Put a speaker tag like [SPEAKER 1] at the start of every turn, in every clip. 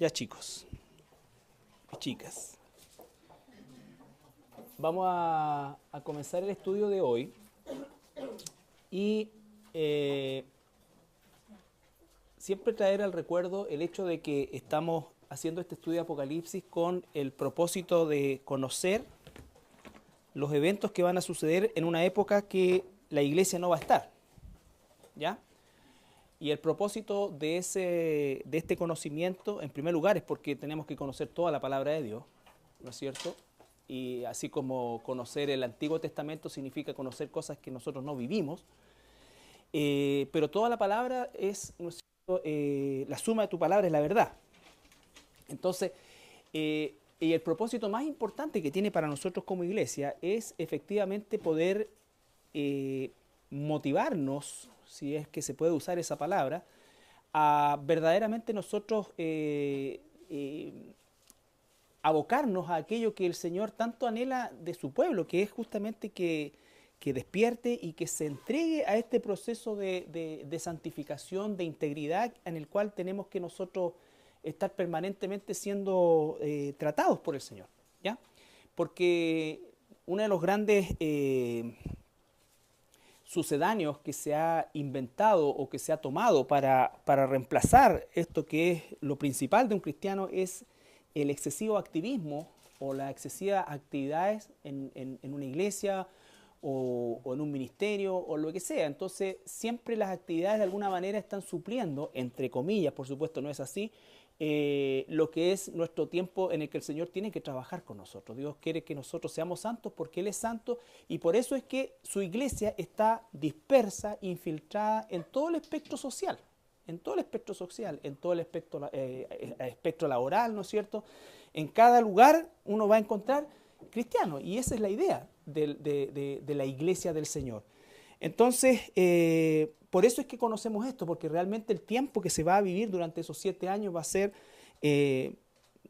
[SPEAKER 1] Ya chicos y chicas, vamos a comenzar el estudio de hoy y siempre traer al recuerdo el hecho de que estamos haciendo este estudio de Apocalipsis con el propósito de conocer los eventos que van a suceder en una época que la iglesia no va a estar, ¿ya? Y el propósito de este conocimiento, en primer lugar, es porque tenemos que conocer toda la palabra de Dios, ¿no es cierto? Y así como conocer el Antiguo Testamento significa conocer cosas que nosotros no vivimos, pero toda la palabra es, ¿no es cierto? La suma de tu palabra es la verdad. Entonces, y el propósito más importante que tiene para nosotros como iglesia es efectivamente poder motivarnos, si es que se puede usar esa palabra, a verdaderamente nosotros abocarnos a aquello que el Señor tanto anhela de su pueblo, que es justamente que despierte y que se entregue a este proceso de santificación, de integridad, en el cual tenemos que nosotros estar permanentemente siendo tratados por el Señor, ¿ya? Porque uno de los grandes sucedáneos que se ha inventado o que se ha tomado para reemplazar esto que es lo principal de un cristiano es el excesivo activismo o las excesivas actividades en una iglesia o en un ministerio o lo que sea. Entonces siempre las actividades de alguna manera están supliendo, entre comillas, por supuesto no es así, lo que es nuestro tiempo en el que el Señor tiene que trabajar con nosotros. Dios quiere que nosotros seamos santos porque Él es santo y por eso es que su iglesia está dispersa, infiltrada en todo el espectro social, en todo el espectro social, en todo el espectro laboral, ¿no es cierto? En cada lugar uno va a encontrar cristianos y esa es la idea de la iglesia del Señor. Entonces, por eso es que conocemos esto, porque realmente el tiempo que se va a vivir durante esos 7 años va a ser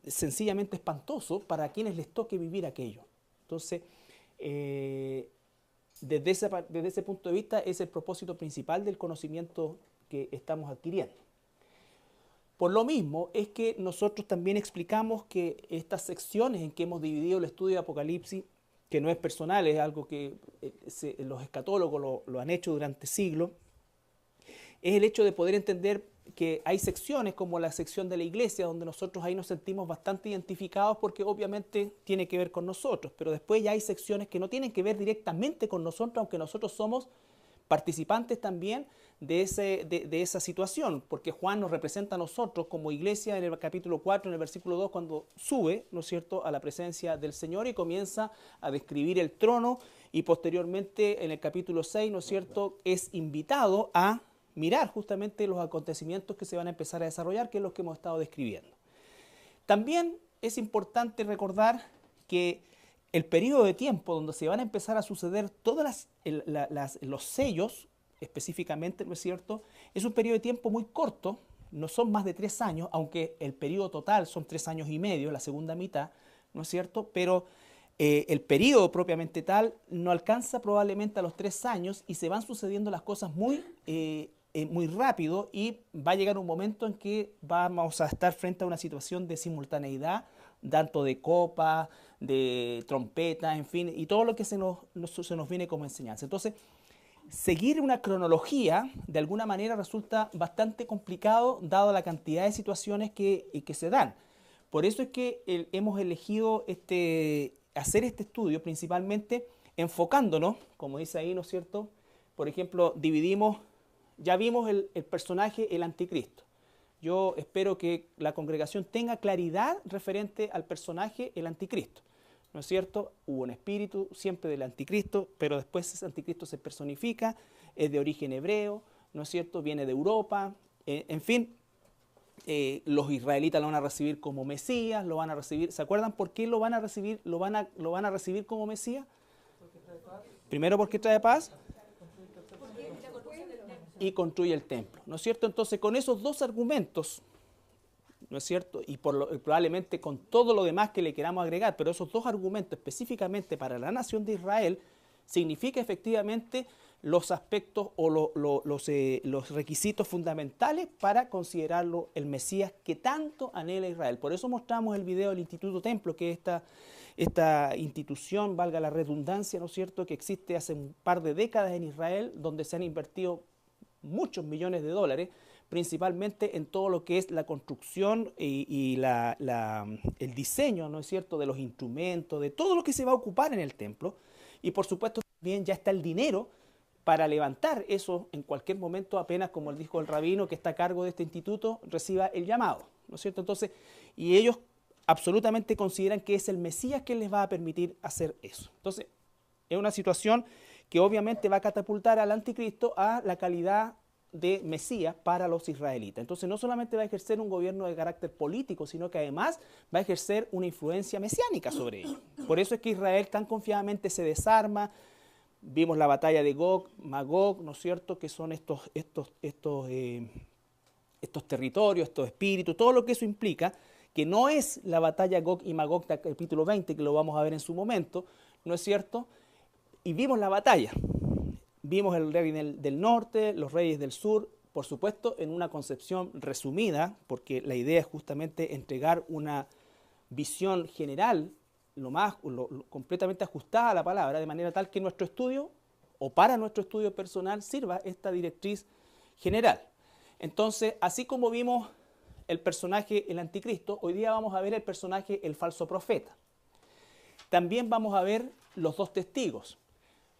[SPEAKER 1] sencillamente espantoso para quienes les toque vivir aquello. Entonces, desde ese punto de vista es el propósito principal del conocimiento que estamos adquiriendo. Por lo mismo es que nosotros también explicamos que estas secciones en que hemos dividido el estudio de Apocalipsis, que no es personal, es algo que los escatólogos lo han hecho durante siglos, es el hecho de poder entender que hay secciones como la sección de la iglesia, donde nosotros ahí nos sentimos bastante identificados porque obviamente tiene que ver con nosotros, pero después ya hay secciones que no tienen que ver directamente con nosotros, aunque nosotros somos participantes también de esa situación, porque Juan nos representa a nosotros como iglesia en el capítulo 4, en el versículo 2, cuando sube, ¿no es cierto?, a la presencia del Señor y comienza a describir el trono y posteriormente en el capítulo 6, ¿no es cierto?, es invitado a mirar justamente los acontecimientos que se van a empezar a desarrollar, que es lo que hemos estado describiendo. También es importante recordar que el periodo de tiempo donde se van a empezar a suceder todos los sellos, específicamente, ¿no es cierto?, es un periodo de tiempo muy corto, no son más de 3 años, aunque el periodo total son 3 años y medio, la segunda mitad, ¿no es cierto?, pero el periodo propiamente tal no alcanza probablemente a los 3 años y se van sucediendo las cosas muy rápido y va a llegar un momento en que vamos a estar frente a una situación de simultaneidad, tanto de copa, de trompeta, en fin, y todo lo que se nos viene como enseñanza. Entonces, seguir una cronología de alguna manera resulta bastante complicado dado la cantidad de situaciones que se dan. Por eso es que hemos elegido hacer este estudio principalmente enfocándonos, como dice ahí, ¿no es cierto? Por ejemplo, ya vimos el personaje, el anticristo. Yo espero que la congregación tenga claridad referente al personaje, el anticristo. ¿No es cierto? Hubo un espíritu siempre del anticristo, pero después ese anticristo se personifica, es de origen hebreo, ¿no es cierto? Viene de Europa, en fin, los israelitas lo van a recibir como Mesías, lo van a recibir. ¿Se acuerdan por qué lo van a recibir? Lo van a recibir como Mesías. Primero porque trae paz y construye el templo, ¿no es cierto? Entonces, con esos dos argumentos, ¿no es cierto? Y probablemente con todo lo demás que le queramos agregar, pero esos dos argumentos específicamente para la nación de Israel, significa efectivamente los aspectos o los requisitos fundamentales para considerarlo el Mesías que tanto anhela Israel. Por eso mostramos el video del Instituto Templo, que es esta institución, valga la redundancia, ¿no es cierto?, que existe hace un par de décadas en Israel, donde se han invertido muchos millones de dólares, principalmente en todo lo que es la construcción y el diseño, ¿no es cierto?, de los instrumentos, de todo lo que se va a ocupar en el templo. Y por supuesto también ya está el dinero para levantar eso en cualquier momento, apenas, como dijo el rabino que está a cargo de este instituto, reciba el llamado, ¿no es cierto? Entonces, y ellos absolutamente consideran que es el Mesías quien les va a permitir hacer eso. Entonces, es una situación que obviamente va a catapultar al anticristo a la calidad de Mesías para los israelitas. Entonces, no solamente va a ejercer un gobierno de carácter político, sino que además va a ejercer una influencia mesiánica sobre ellos. Por eso es que Israel tan confiadamente se desarma. Vimos la batalla de Gog, Magog, ¿no es cierto?, que son estos territorios, estos espíritus, todo lo que eso implica, que no es la batalla Gog y Magog del capítulo 20, que lo vamos a ver en su momento, ¿no es cierto? Y vimos la batalla. Vimos el rey del norte, los reyes del sur, por supuesto, en una concepción resumida, porque la idea es justamente entregar una visión general completamente ajustada a la palabra, de manera tal que nuestro estudio, o para nuestro estudio personal, sirva esta directriz general. Entonces, así como vimos el personaje, el anticristo, hoy día vamos a ver el personaje, el falso profeta. También vamos a ver los dos testigos.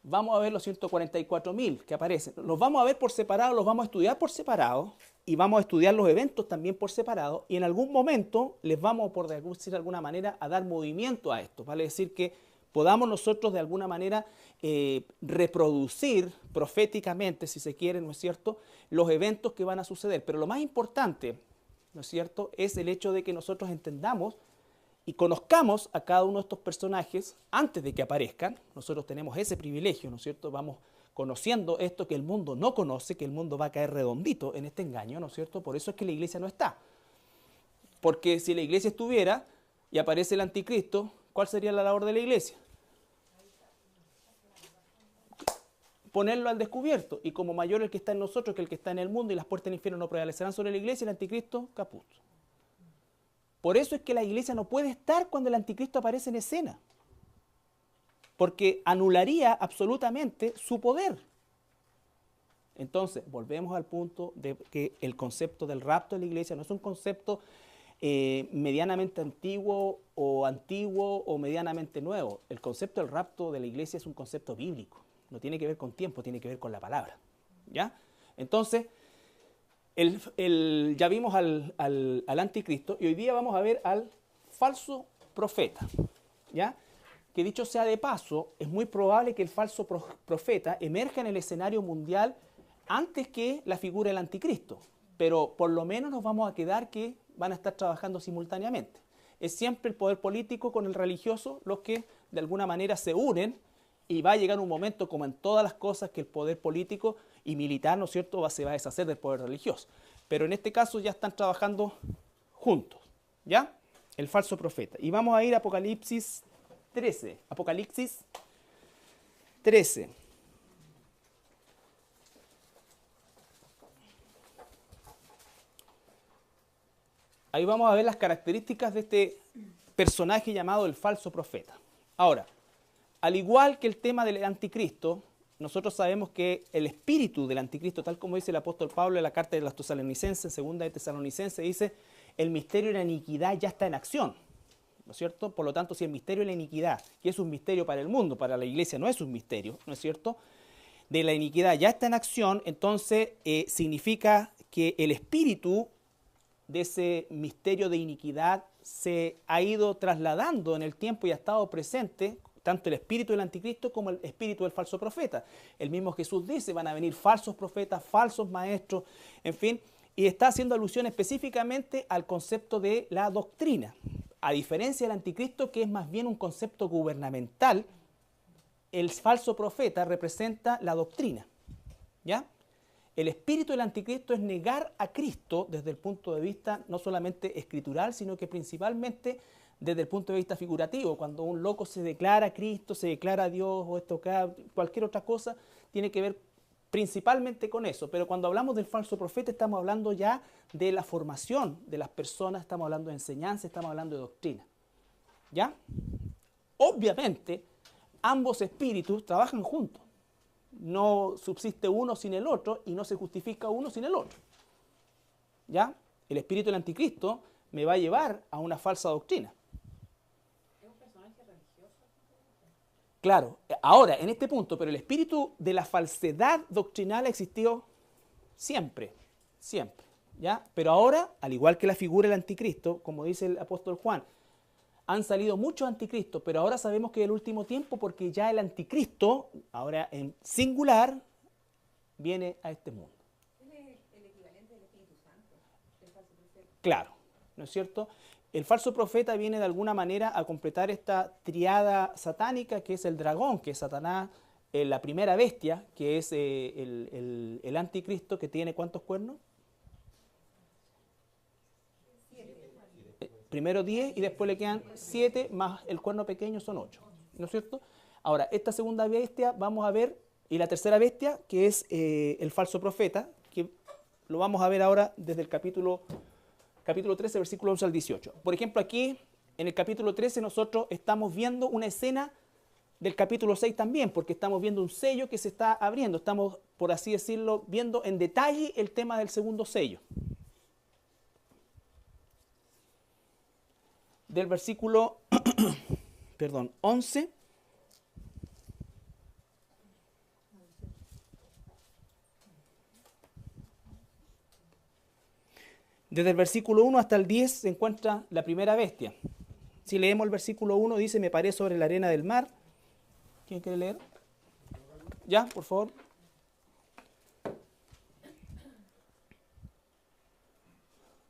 [SPEAKER 1] Vamos a ver los 144.000 que aparecen. Los vamos a ver por separado, los vamos a estudiar por separado, y vamos a estudiar los eventos también por separado, y en algún momento les vamos, por decir de alguna manera, a dar movimiento a esto. Vale decir que podamos nosotros de alguna manera reproducir proféticamente, si se quiere, ¿no es cierto?, los eventos que van a suceder. Pero lo más importante, ¿no es cierto?, es el hecho de que nosotros entendamos y conozcamos a cada uno de estos personajes antes de que aparezcan. Nosotros tenemos ese privilegio, ¿no es cierto? Vamos conociendo esto que el mundo no conoce, que el mundo va a caer redondito en este engaño, ¿no es cierto? Por eso es que la iglesia no está. Porque si la iglesia estuviera y aparece el anticristo, ¿cuál sería la labor de la iglesia? Ponerlo al descubierto. Y como mayor el que está en nosotros que el que está en el mundo, y las puertas del infierno no prevalecerán sobre la iglesia, el anticristo, caput. Por eso es que la iglesia no puede estar cuando el anticristo aparece en escena, porque anularía absolutamente su poder. Entonces, volvemos al punto de que el concepto del rapto de la iglesia no es un concepto medianamente antiguo o medianamente nuevo. El concepto del rapto de la iglesia es un concepto bíblico, no tiene que ver con tiempo, tiene que ver con la palabra, ¿ya? Entonces, ya vimos al anticristo, y hoy día vamos a ver al falso profeta, ¿ya? Que dicho sea de paso, es muy probable que el falso profeta emerja en el escenario mundial antes que la figura del anticristo, pero por lo menos nos vamos a quedar que van a estar trabajando simultáneamente. Es siempre el poder político con el religioso los que de alguna manera se unen, y va a llegar un momento, como en todas las cosas, que el poder político y militar, ¿no es cierto?, se va a deshacer del poder religioso. Pero en este caso ya están trabajando juntos, ¿ya? El falso profeta. Y vamos a ir a Apocalipsis 13. Apocalipsis 13. Ahí vamos a ver las características de este personaje llamado el falso profeta. Ahora, al igual que el tema del anticristo, nosotros sabemos que el espíritu del anticristo, tal como dice el apóstol Pablo en la carta de los Tesalonicenses, segunda de Tesalonicenses, dice, el misterio de la iniquidad ya está en acción, ¿no es cierto? Por lo tanto, si el misterio de la iniquidad, que es un misterio para el mundo, para la iglesia no es un misterio, ¿no es cierto?, de la iniquidad ya está en acción, entonces significa que el espíritu de ese misterio de iniquidad se ha ido trasladando en el tiempo y ha estado presente, tanto el espíritu del anticristo como el espíritu del falso profeta. El mismo Jesús dice, van a venir falsos profetas, falsos maestros, en fin, y está haciendo alusión específicamente al concepto de la doctrina. A diferencia del anticristo, que es más bien un concepto gubernamental, el falso profeta representa la doctrina, ¿ya? El espíritu del anticristo es negar a Cristo desde el punto de vista no solamente escritural, sino que principalmente desde el punto de vista figurativo. Cuando un loco se declara a Cristo, se declara a Dios o cualquier otra cosa, tiene que ver principalmente con eso, pero cuando hablamos del falso profeta estamos hablando ya de la formación de las personas, estamos hablando de enseñanza, estamos hablando de doctrina. ¿Ya? Obviamente, ambos espíritus trabajan juntos. No subsiste uno sin el otro y no se justifica uno sin el otro. ¿Ya? El espíritu del anticristo me va a llevar a una falsa doctrina.
[SPEAKER 2] Es un personaje religioso.
[SPEAKER 1] Claro, ahora, en este punto, pero el espíritu de la falsedad doctrinal ha existido siempre, siempre. ¿Ya? Pero ahora, al igual que la figura del anticristo, como dice el apóstol Juan, han salido muchos anticristos, pero ahora sabemos que es el último tiempo porque ya el anticristo, ahora en singular, viene a este mundo.
[SPEAKER 2] Él es el equivalente del Espíritu Santo, el falso profeta.
[SPEAKER 1] Claro, ¿no es cierto? El falso profeta viene de alguna manera a completar esta triada satánica que es el dragón, que es Satanás, la primera bestia, que es el anticristo, que tiene ¿cuántos cuernos? Primero 10 y después le quedan 7 más el cuerno pequeño son 8, ¿no es cierto? Ahora, esta segunda bestia vamos a ver, y la tercera bestia, que es el falso profeta, que lo vamos a ver ahora desde el capítulo 13, versículo 11 al 18. Por ejemplo, aquí en el capítulo 13 nosotros estamos viendo una escena del capítulo 6 también, porque estamos viendo un sello que se está abriendo, estamos, por así decirlo, viendo en detalle el tema del segundo sello. Del versículo 11 desde el versículo 1 hasta el 10 se encuentra la primera bestia. Si leemos el versículo 1 dice, me paré sobre la arena del mar. ¿Quién quiere leer? ¿Ya? Por favor.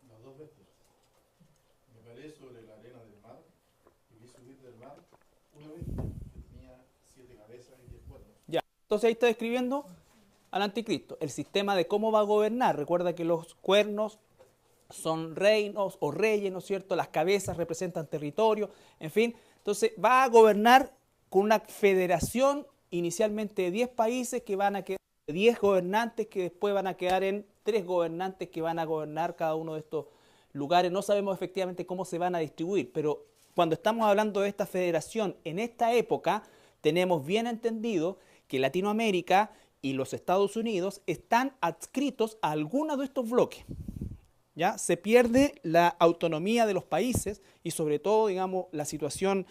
[SPEAKER 3] Las dos bestias. Me paré sobre la arena del mar y vi subir del mar una bestia que tenía 7 cabezas y 10 cuernos.
[SPEAKER 1] Ya. Entonces ahí está describiendo al anticristo, el sistema de cómo va a gobernar. Recuerda que los cuernos son reinos o reyes, ¿no es cierto? Las cabezas representan territorio, en fin. Entonces va a gobernar con una federación inicialmente de 10 países que van a quedar 10 gobernantes que después van a quedar en 3 gobernantes que van a gobernar cada uno de estos lugares. No sabemos efectivamente cómo se van a distribuir, pero cuando estamos hablando de esta federación en esta época, tenemos bien entendido que Latinoamérica y los Estados Unidos están adscritos a alguno de estos bloques. ¿Ya? Se pierde la autonomía de los países y sobre todo, digamos, la situación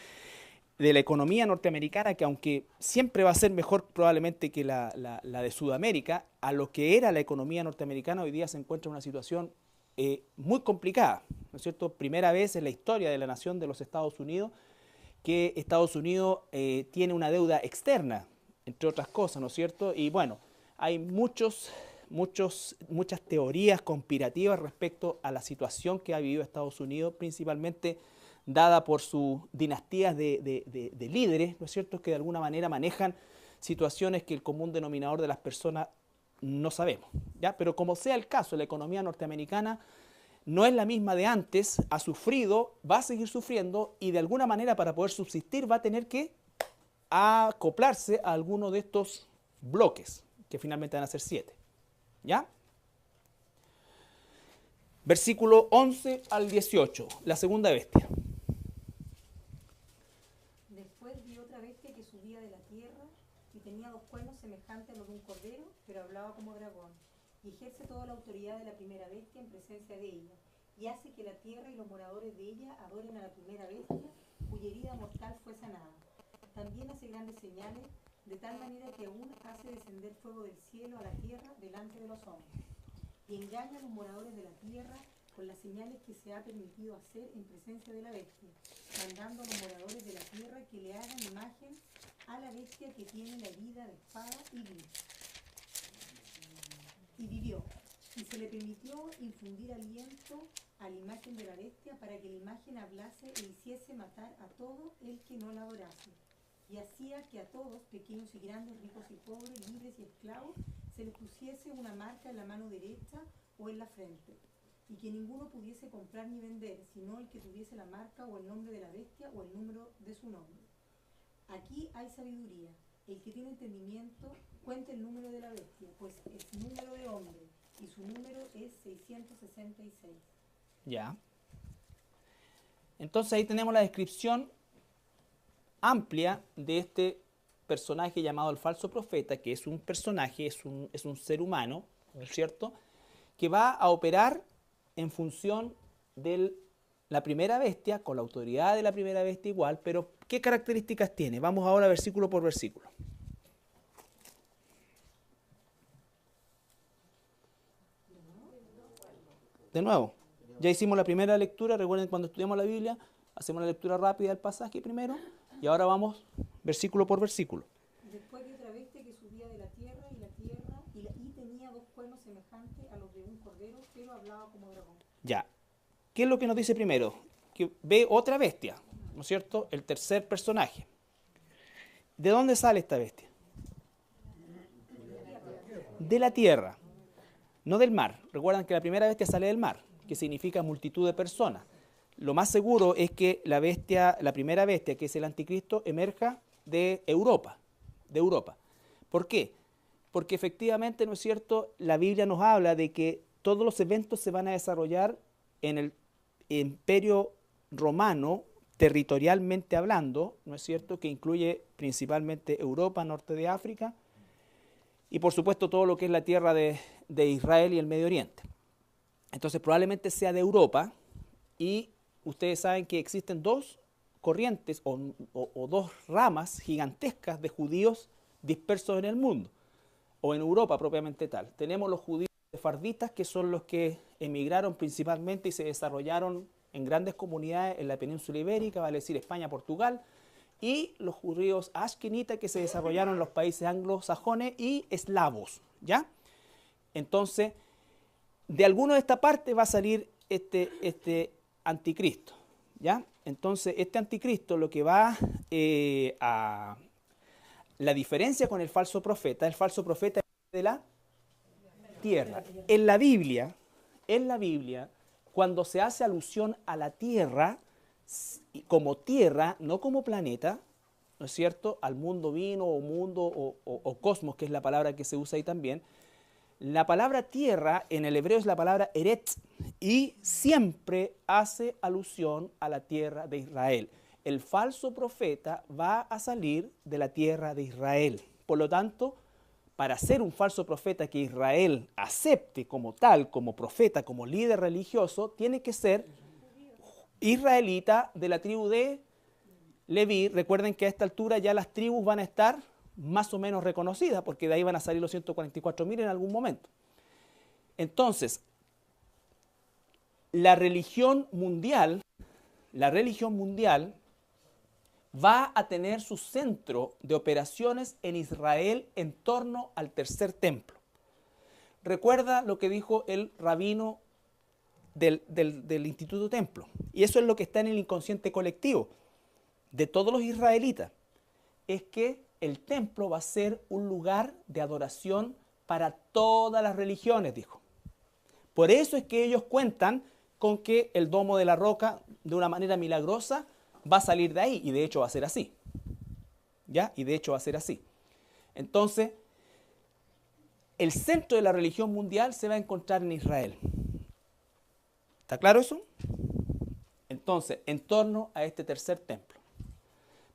[SPEAKER 1] de la economía norteamericana, que aunque siempre va a ser mejor probablemente que la de Sudamérica, a lo que era la economía norteamericana hoy día se encuentra en una situación muy complicada, ¿no es cierto? Primera vez en la historia de la nación de los Estados Unidos que Estados Unidos tiene una deuda externa, entre otras cosas, ¿no es cierto? Y bueno, hay muchas teorías conspirativas respecto a la situación que ha vivido Estados Unidos, principalmente dada por sus dinastías de líderes, ¿no es cierto?, que de alguna manera manejan situaciones que el común denominador de las personas no sabemos, ¿ya? Pero como sea el caso, la economía norteamericana no es la misma de antes, ha sufrido, va a seguir sufriendo y de alguna manera para poder subsistir va a tener que acoplarse a alguno de estos bloques, que finalmente van a ser 7. ¿Ya? Versículo 11 al 18, la segunda bestia.
[SPEAKER 2] Después vi otra bestia que subía de la tierra y tenía 2 cuernos semejantes a los de un cordero, pero hablaba como dragón. Y ejerce toda la autoridad de la primera bestia en presencia de ella, y hace que la tierra y los moradores de ella adoren a la primera bestia, cuya herida mortal fue sanada. También hace grandes señales, de tal manera que aún hace descender fuego del cielo a la tierra delante de los hombres. Y engaña a los moradores de la tierra con las señales que se ha permitido hacer en presencia de la bestia, mandando a los moradores de la tierra que le hagan imagen a la bestia que tiene la herida de espada y vivió. Y se le permitió infundir aliento a la imagen de la bestia para que la imagen hablase e hiciese matar a todo el que no la adorase. Y hacía que a todos, pequeños y grandes, ricos y pobres, libres y esclavos, se les pusiese una marca en la mano derecha o en la frente, y que ninguno pudiese comprar ni vender, sino el que tuviese la marca o el nombre de la bestia o el número de su nombre. Aquí hay sabiduría. el que tiene entendimiento cuente el número de la bestia, pues es número de hombre y su número es 666.
[SPEAKER 1] Ya. Entonces ahí tenemos la descripción amplia de este personaje llamado el falso profeta, que es un personaje, es un ser humano, ¿no es cierto?, que va a operar en función de la primera bestia, con la autoridad de la primera bestia igual, pero ¿qué características tiene? Vamos ahora versículo por versículo. De nuevo, ya hicimos la primera lectura, recuerden cuando estudiamos la Biblia, hacemos la lectura rápida del pasaje primero, y ahora vamos versículo por versículo.
[SPEAKER 2] Después de otra bestia que subía de la tierra y tenía dos cuernos semejantes a los de un cordero, pero hablaba como dragón.
[SPEAKER 1] Ya. ¿Qué es lo que nos dice primero? Que ve otra bestia, ¿no es cierto? El tercer personaje. ¿De dónde sale esta bestia? De la tierra, no del mar. Recuerdan que la primera bestia sale del mar, que significa multitud de personas. Lo más seguro es que la primera bestia, que es el anticristo, emerja de Europa. ¿Por qué? Porque efectivamente, ¿no es cierto?, la Biblia nos habla de que todos los eventos se van a desarrollar en el imperio romano, territorialmente hablando, ¿no es cierto?, que incluye principalmente Europa, norte de África, y por supuesto todo lo que es la tierra de Israel y el Medio Oriente. Entonces probablemente sea de Europa, y ustedes saben que existen dos corrientes o dos ramas gigantescas de judíos dispersos en el mundo, o en Europa propiamente tal. Tenemos los judíos sefarditas, que son los que emigraron principalmente y se desarrollaron en grandes comunidades en la península ibérica, vale decir España, Portugal, y los judíos ashkenitas, que se desarrollaron en los países anglosajones y eslavos, ¿ya? Entonces, de alguna de esta parte va a salir este anticristo, ¿ya? Entonces, este anticristo lo que va a... La diferencia con el falso profeta es de la tierra. En la Biblia, cuando se hace alusión a la tierra, como tierra, no como planeta, ¿no es cierto?, al mundo vino o mundo o cosmos, que es la palabra que se usa ahí también, la palabra tierra en el hebreo es la palabra eretz, y siempre hace alusión a la tierra de Israel. El falso profeta va a salir de la tierra de Israel. Por lo tanto, para ser un falso profeta que Israel acepte como tal, como profeta, como líder religioso, tiene que ser israelita de la tribu de Leví. Recuerden que a esta altura ya las tribus van a estar más o menos reconocidas, porque de ahí van a salir los 144.000 en algún momento. Entonces, la religión mundial va a tener su centro de operaciones en Israel en torno al tercer templo. Recuerda lo que dijo el rabino del Instituto Templo, y eso es lo que está en el inconsciente colectivo de todos los israelitas, es que el templo va a ser un lugar de adoración para todas las religiones, dijo. Por eso es que ellos cuentan con que el domo de la roca, de una manera milagrosa, va a salir de ahí, y de hecho va a ser así. ¿Ya? Y de hecho va a ser así. Entonces, el centro de la religión mundial se va a encontrar en Israel. ¿Está claro eso? Entonces, en torno a este tercer templo.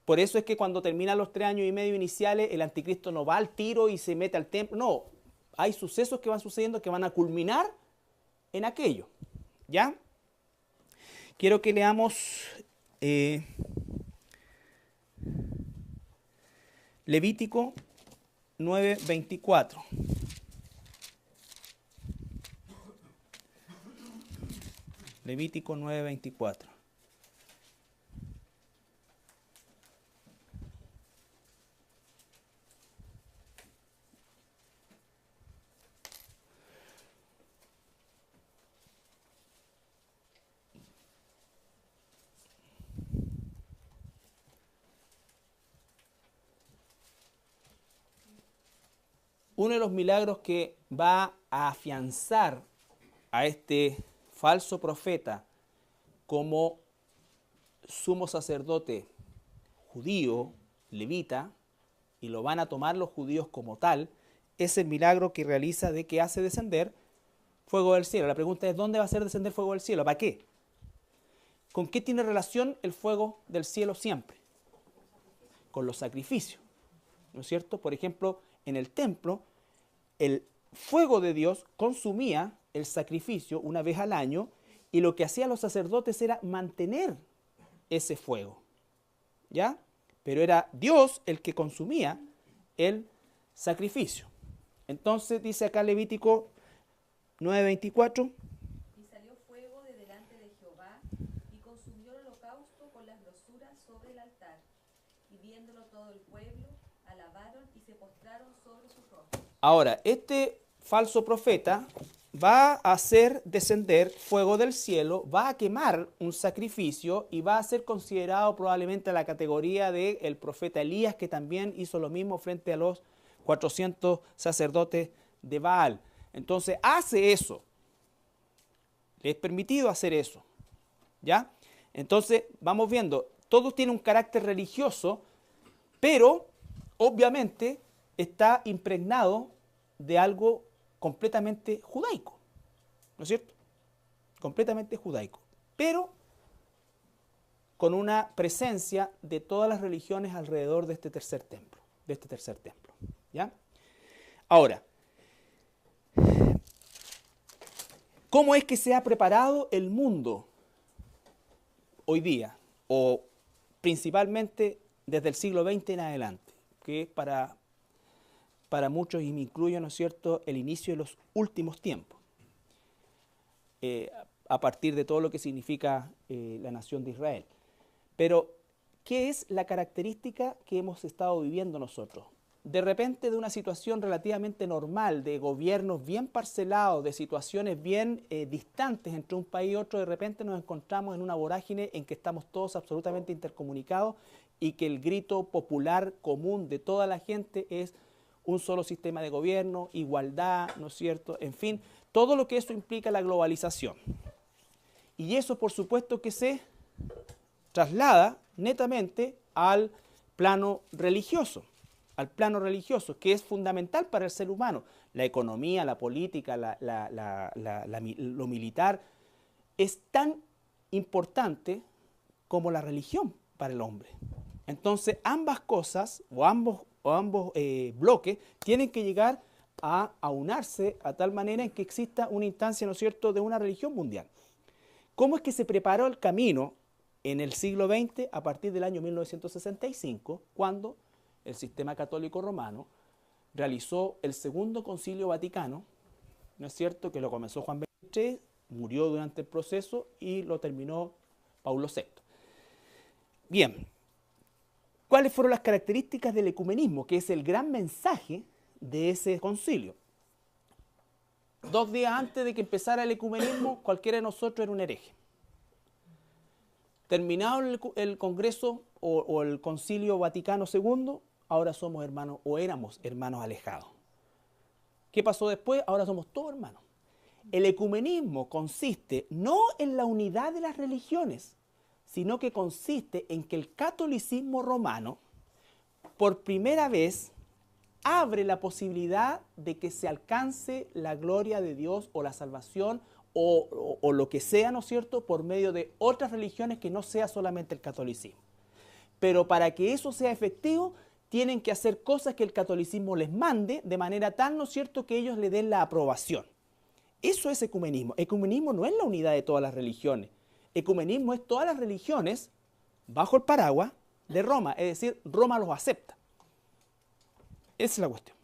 [SPEAKER 1] Por eso es que cuando terminan los 3 años y medio iniciales, el anticristo no va al tiro y se mete al templo. No, hay sucesos que van sucediendo que van a culminar en aquello. ¿Ya? Quiero que leamos Levítico 9:24. Levítico 9:24. Uno de los milagros que va a afianzar a este falso profeta como sumo sacerdote judío, levita, y lo van a tomar los judíos como tal, es el milagro que realiza de que hace descender fuego del cielo. La pregunta es, ¿dónde va a hacer descender fuego del cielo? ¿Para qué? ¿Con qué tiene relación el fuego del cielo siempre? Con los sacrificios, ¿no es cierto? Por ejemplo, en el templo, el fuego de Dios consumía el sacrificio una vez al año y lo que hacían los sacerdotes era mantener ese fuego, ¿ya? Pero era Dios el que consumía el sacrificio. Entonces dice acá Levítico 9:24.
[SPEAKER 4] Y salió fuego de delante de Jehová, y consumió el holocausto con las grosuras sobre el altar. Y viéndolo todo el pueblo, alabaron y se postraron sobre sus rostros.
[SPEAKER 1] Ahora, este falso profeta va a hacer descender fuego del cielo, va a quemar un sacrificio y va a ser considerado probablemente a la categoría del profeta Elías, que también hizo lo mismo frente a los 400 sacerdotes de Baal. Entonces hace eso. Le es permitido hacer eso. ¿Ya? Entonces vamos viendo, todo tiene un carácter religioso, pero obviamente está impregnado de algo completamente judaico. ¿No es cierto? Completamente judaico. Pero con una presencia de todas las religiones alrededor de este tercer templo. ¿Ya? Ahora, ¿cómo es que se ha preparado el mundo hoy día? O principalmente desde el siglo XX en adelante, que es para muchos, y me incluyo, ¿no es cierto?, el inicio de los últimos tiempos, a partir de todo lo que significa la nación de Israel. Pero, ¿qué es la característica que hemos estado viviendo nosotros? De repente, de una situación relativamente normal, de gobiernos bien parcelados, de situaciones bien distantes entre un país y otro, de repente nos encontramos en una vorágine en que estamos todos absolutamente intercomunicados y que el grito popular común de toda la gente es un solo sistema de gobierno, igualdad, ¿no es cierto? En fin, todo lo que eso implica la globalización. Y eso, por supuesto, que se traslada netamente al plano religioso, que es fundamental para el ser humano. La economía, la política, lo militar, es tan importante como la religión para el hombre. Entonces, ambas cosas, o ambos bloques, tienen que llegar a aunarse a tal manera en que exista una instancia, ¿no es cierto?, de una religión mundial. ¿Cómo es que se preparó el camino en el siglo XX a partir del año 1965, cuando el sistema católico romano realizó el Segundo Concilio Vaticano, ¿no es cierto?, que lo comenzó Juan XXIII, murió durante el proceso y lo terminó Paulo VI. Bien, ¿cuáles fueron las características del ecumenismo, que es el gran mensaje de ese concilio? 2 días antes de que empezara el ecumenismo, cualquiera de nosotros era un hereje. Terminado el Congreso o el Concilio Vaticano II, ahora somos hermanos, o éramos hermanos alejados. ¿Qué pasó después? Ahora somos todos hermanos. El ecumenismo consiste no en la unidad de las religiones, sino que consiste en que el catolicismo romano, por primera vez, abre la posibilidad de que se alcance la gloria de Dios o la salvación o lo que sea, ¿no es cierto?, por medio de otras religiones que no sea solamente el catolicismo. Pero para que eso sea efectivo, tienen que hacer cosas que el catolicismo les mande de manera tal, ¿no es cierto?, que ellos le den la aprobación. Eso es ecumenismo. Ecumenismo no es la unidad de todas las religiones. Ecumenismo es todas las religiones bajo el paraguas de Roma, es decir, Roma los acepta. Esa es la cuestión.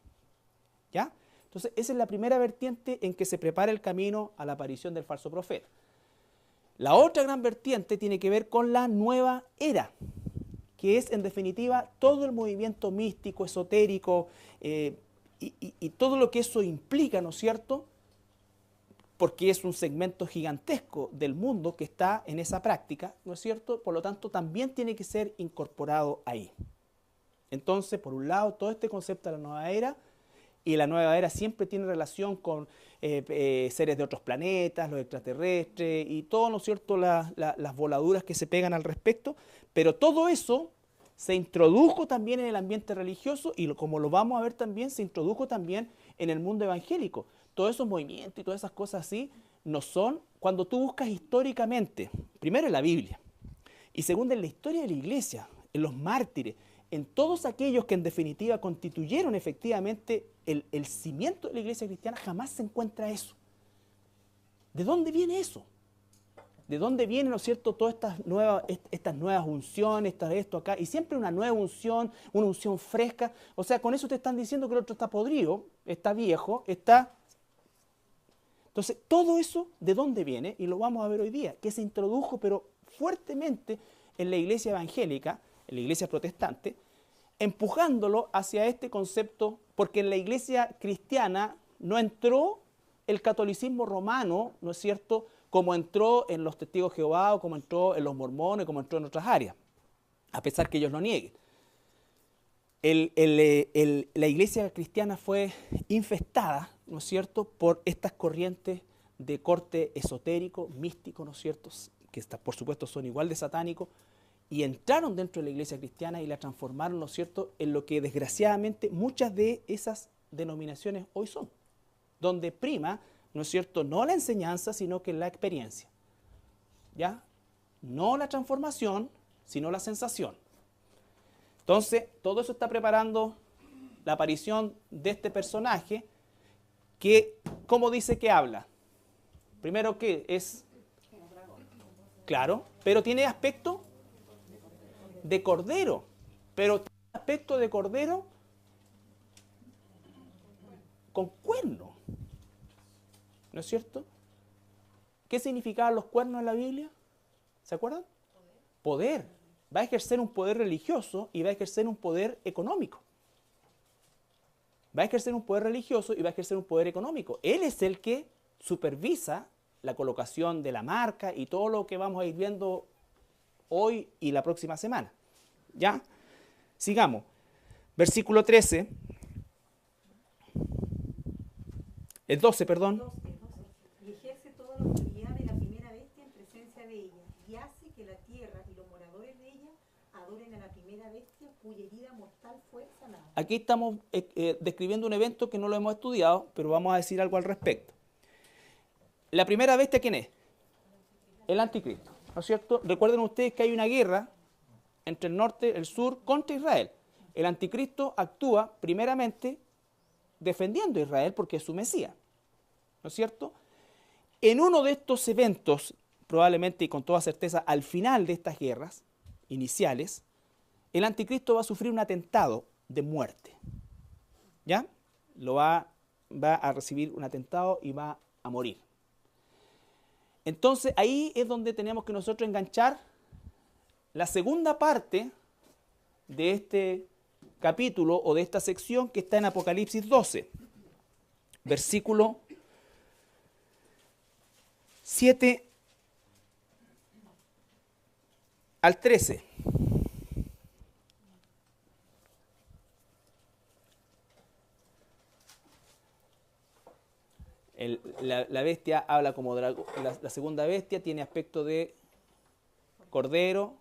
[SPEAKER 1] ¿Ya? Entonces, esa es la primera vertiente en que se prepara el camino a la aparición del falso profeta. La otra gran vertiente tiene que ver con la nueva era, que es, en definitiva, todo el movimiento místico, esotérico, y todo lo que eso implica, ¿no es cierto?, porque es un segmento gigantesco del mundo que está en esa práctica, ¿no es cierto? Por lo tanto, también tiene que ser incorporado ahí. Entonces, por un lado, todo este concepto de la nueva era, y la nueva era siempre tiene relación con seres de otros planetas, los extraterrestres, y todo, ¿no es cierto?, las voladuras que se pegan al respecto, pero todo eso se introdujo también en el ambiente religioso y como lo vamos a ver también, se introdujo también en el mundo evangélico. Todos esos movimientos y todas esas cosas así no son, cuando tú buscas históricamente, primero en la Biblia y segundo en la historia de la iglesia, en los mártires, en todos aquellos que en definitiva constituyeron efectivamente el cimiento de la iglesia cristiana, jamás se encuentra eso. ¿De dónde viene eso? ¿De dónde vienen, ¿no es cierto?, todas estas nuevas unciones, esto acá, y siempre una nueva unción, una unción fresca? O sea, con eso te están diciendo que el otro está podrido, está viejo, está... Entonces, todo eso, ¿de dónde viene? Y lo vamos a ver hoy día, que se introdujo, pero fuertemente en la iglesia evangélica, en la iglesia protestante, empujándolo hacia este concepto, porque en la iglesia cristiana no entró el catolicismo romano, ¿no es cierto?, como entró en los testigos de Jehová, o como entró en los mormones, como entró en otras áreas, a pesar que ellos lo nieguen. La iglesia cristiana fue infestada, ¿no es cierto?, por estas corrientes de corte esotérico, místico, ¿no es cierto?, que por supuesto son igual de satánicos, y entraron dentro de la iglesia cristiana y la transformaron, ¿no es cierto?, en lo que desgraciadamente muchas de esas denominaciones hoy son, donde prima, ¿no es cierto?, no la enseñanza, sino que la experiencia. ¿Ya? No la transformación, sino la sensación. Entonces, todo eso está preparando la aparición de este personaje que, ¿cómo dice que habla? Primero, ¿qué es? Claro, pero tiene aspecto de cordero. Pero tiene aspecto de cordero con cuerno. ¿No es cierto? ¿Qué significaban los cuernos en la Biblia? ¿Se acuerdan? Poder. Va a ejercer un poder religioso y va a ejercer un poder económico. Va a ejercer un poder religioso y va a ejercer un poder económico. Él es el que supervisa la colocación de la marca y todo lo que vamos a ir viendo hoy y la próxima semana. ¿Ya? Sigamos. Versículo 13. El 12, perdón.
[SPEAKER 2] Y ejerce toda la autoridad de la primera bestia en presencia de ella, y hace que la tierra y los moradores de ella adoren a la primera bestia cuya herida mortal fue sanada.
[SPEAKER 1] Aquí estamos describiendo un evento que no lo hemos estudiado, pero vamos a decir algo al respecto. ¿La primera bestia quién es? El anticristo, ¿no es cierto? Recuerden ustedes que hay una guerra entre el norte y el sur contra Israel. El anticristo actúa primeramente defendiendo a Israel porque es su Mesías, ¿no es cierto? En uno de estos eventos, probablemente y con toda certeza al final de estas guerras iniciales, el anticristo va a sufrir un atentado de muerte. ¿Ya? Va a recibir un atentado y va a morir. Entonces ahí es donde tenemos que nosotros enganchar la segunda parte de este capítulo o de esta sección que está en Apocalipsis 12, versículo 7 al 13. La bestia habla como dragón, la segunda bestia tiene aspecto de cordero,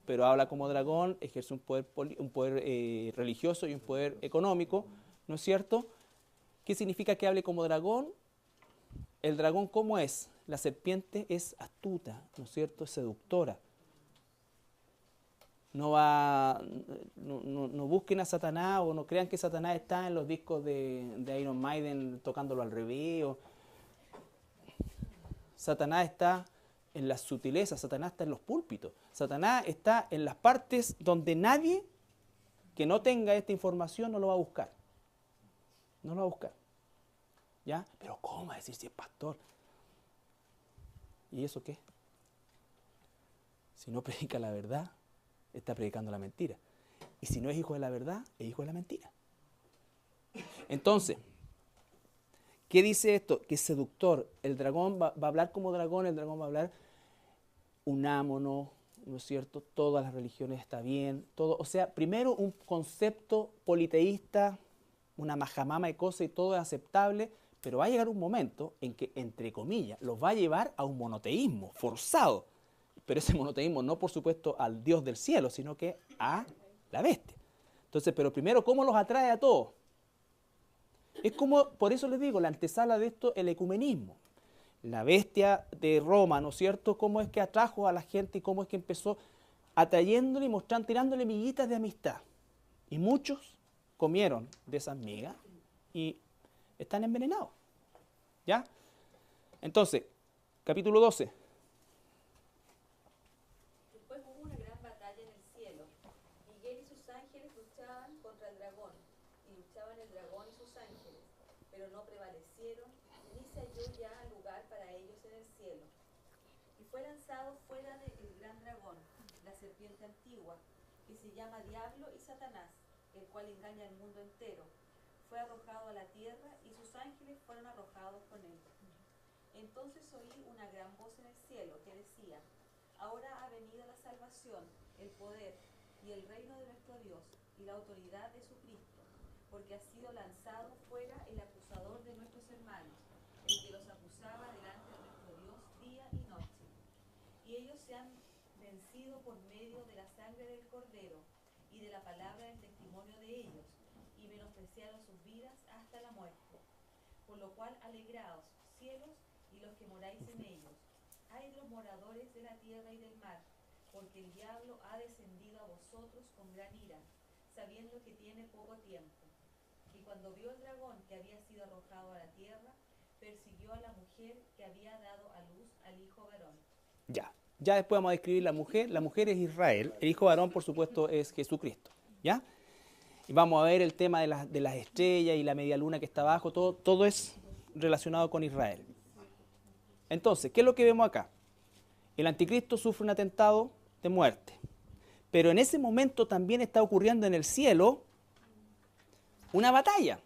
[SPEAKER 1] pero habla como dragón, ejerce un poder religioso y un poder económico, ¿no es cierto? ¿Qué significa que hable como dragón? El dragón, ¿cómo es? La serpiente es astuta, ¿no es cierto? Es seductora. No busquen a Satanás o no crean que Satanás está en los discos de Iron Maiden tocándolo al revés. Satanás está en las sutilezas, Satanás está en los púlpitos, Satanás está en las partes donde nadie que no tenga esta información no lo va a buscar. No lo va a buscar. ¿Ya? Pero ¿cómo va a decir si es pastor? ¿Y eso qué? Si no predica la verdad, está predicando la mentira. Y si no es hijo de la verdad, es hijo de la mentira. Entonces, ¿qué dice esto? Que es seductor. El dragón va a hablar como dragón, el dragón va a hablar unámono, ¿no es cierto? Todas las religiones está bien, todo. O sea, primero un concepto politeísta, una majamama de cosas y todo es aceptable, pero va a llegar un momento en que, entre comillas, los va a llevar a un monoteísmo forzado. Pero ese monoteísmo no, por supuesto, al Dios del cielo, sino que a la bestia. Entonces, pero primero, ¿cómo los atrae a todos? Es como, por eso les digo, la antesala de esto, el ecumenismo. La bestia de Roma, ¿no es cierto? Cómo es que atrajo a la gente y cómo es que empezó atrayéndole y mostrando, tirándole miguitas de amistad. Y muchos comieron de esas migas y están envenenados. ¿Ya? Entonces, capítulo 12.
[SPEAKER 4] Después hubo una gran batalla en el cielo. Miguel y sus ángeles luchaban contra el dragón, y luchaban el dragón y sus ángeles, pero no prevalecieron, ni se halló ya lugar para ellos en el cielo. Y fue lanzado fuera del gran dragón, la serpiente antigua, que se llama Diablo y Satanás, el cual engaña al mundo entero. Fue arrojado a la tierra y sus ángeles fueron arrojados con él. Entonces oí una gran voz en el cielo que decía: ahora ha venido la salvación, el poder y el reino de nuestro Dios y la autoridad de su Cristo, porque ha sido lanzado fuera el acusador de nuestros hermanos, el que los acusaba delante de nuestro Dios día y noche. Y ellos se han vencido por medio de la sangre del Cordero y de la palabra del testimonio de ellos, y menospreciaron sus vidas hasta la muerte. Por lo cual, alegraos, cielos, y los que moráis en ellos. Ay de los moradores de la tierra y del mar, porque el diablo ha descendido a vosotros con gran ira, sabiendo que tiene poco tiempo. Y cuando vio el dragón que había sido arrojado a la tierra, persiguió a la mujer que había dado a luz al hijo varón.
[SPEAKER 1] Ya después vamos a describir la mujer es Israel, el hijo varón por supuesto es Jesucristo, ¿ya? Y vamos a ver el tema de las estrellas y la media luna que está abajo, todo es relacionado con Israel. Entonces, ¿qué es lo que vemos acá? El anticristo sufre un atentado de muerte, pero en ese momento también está ocurriendo en el cielo una batalla,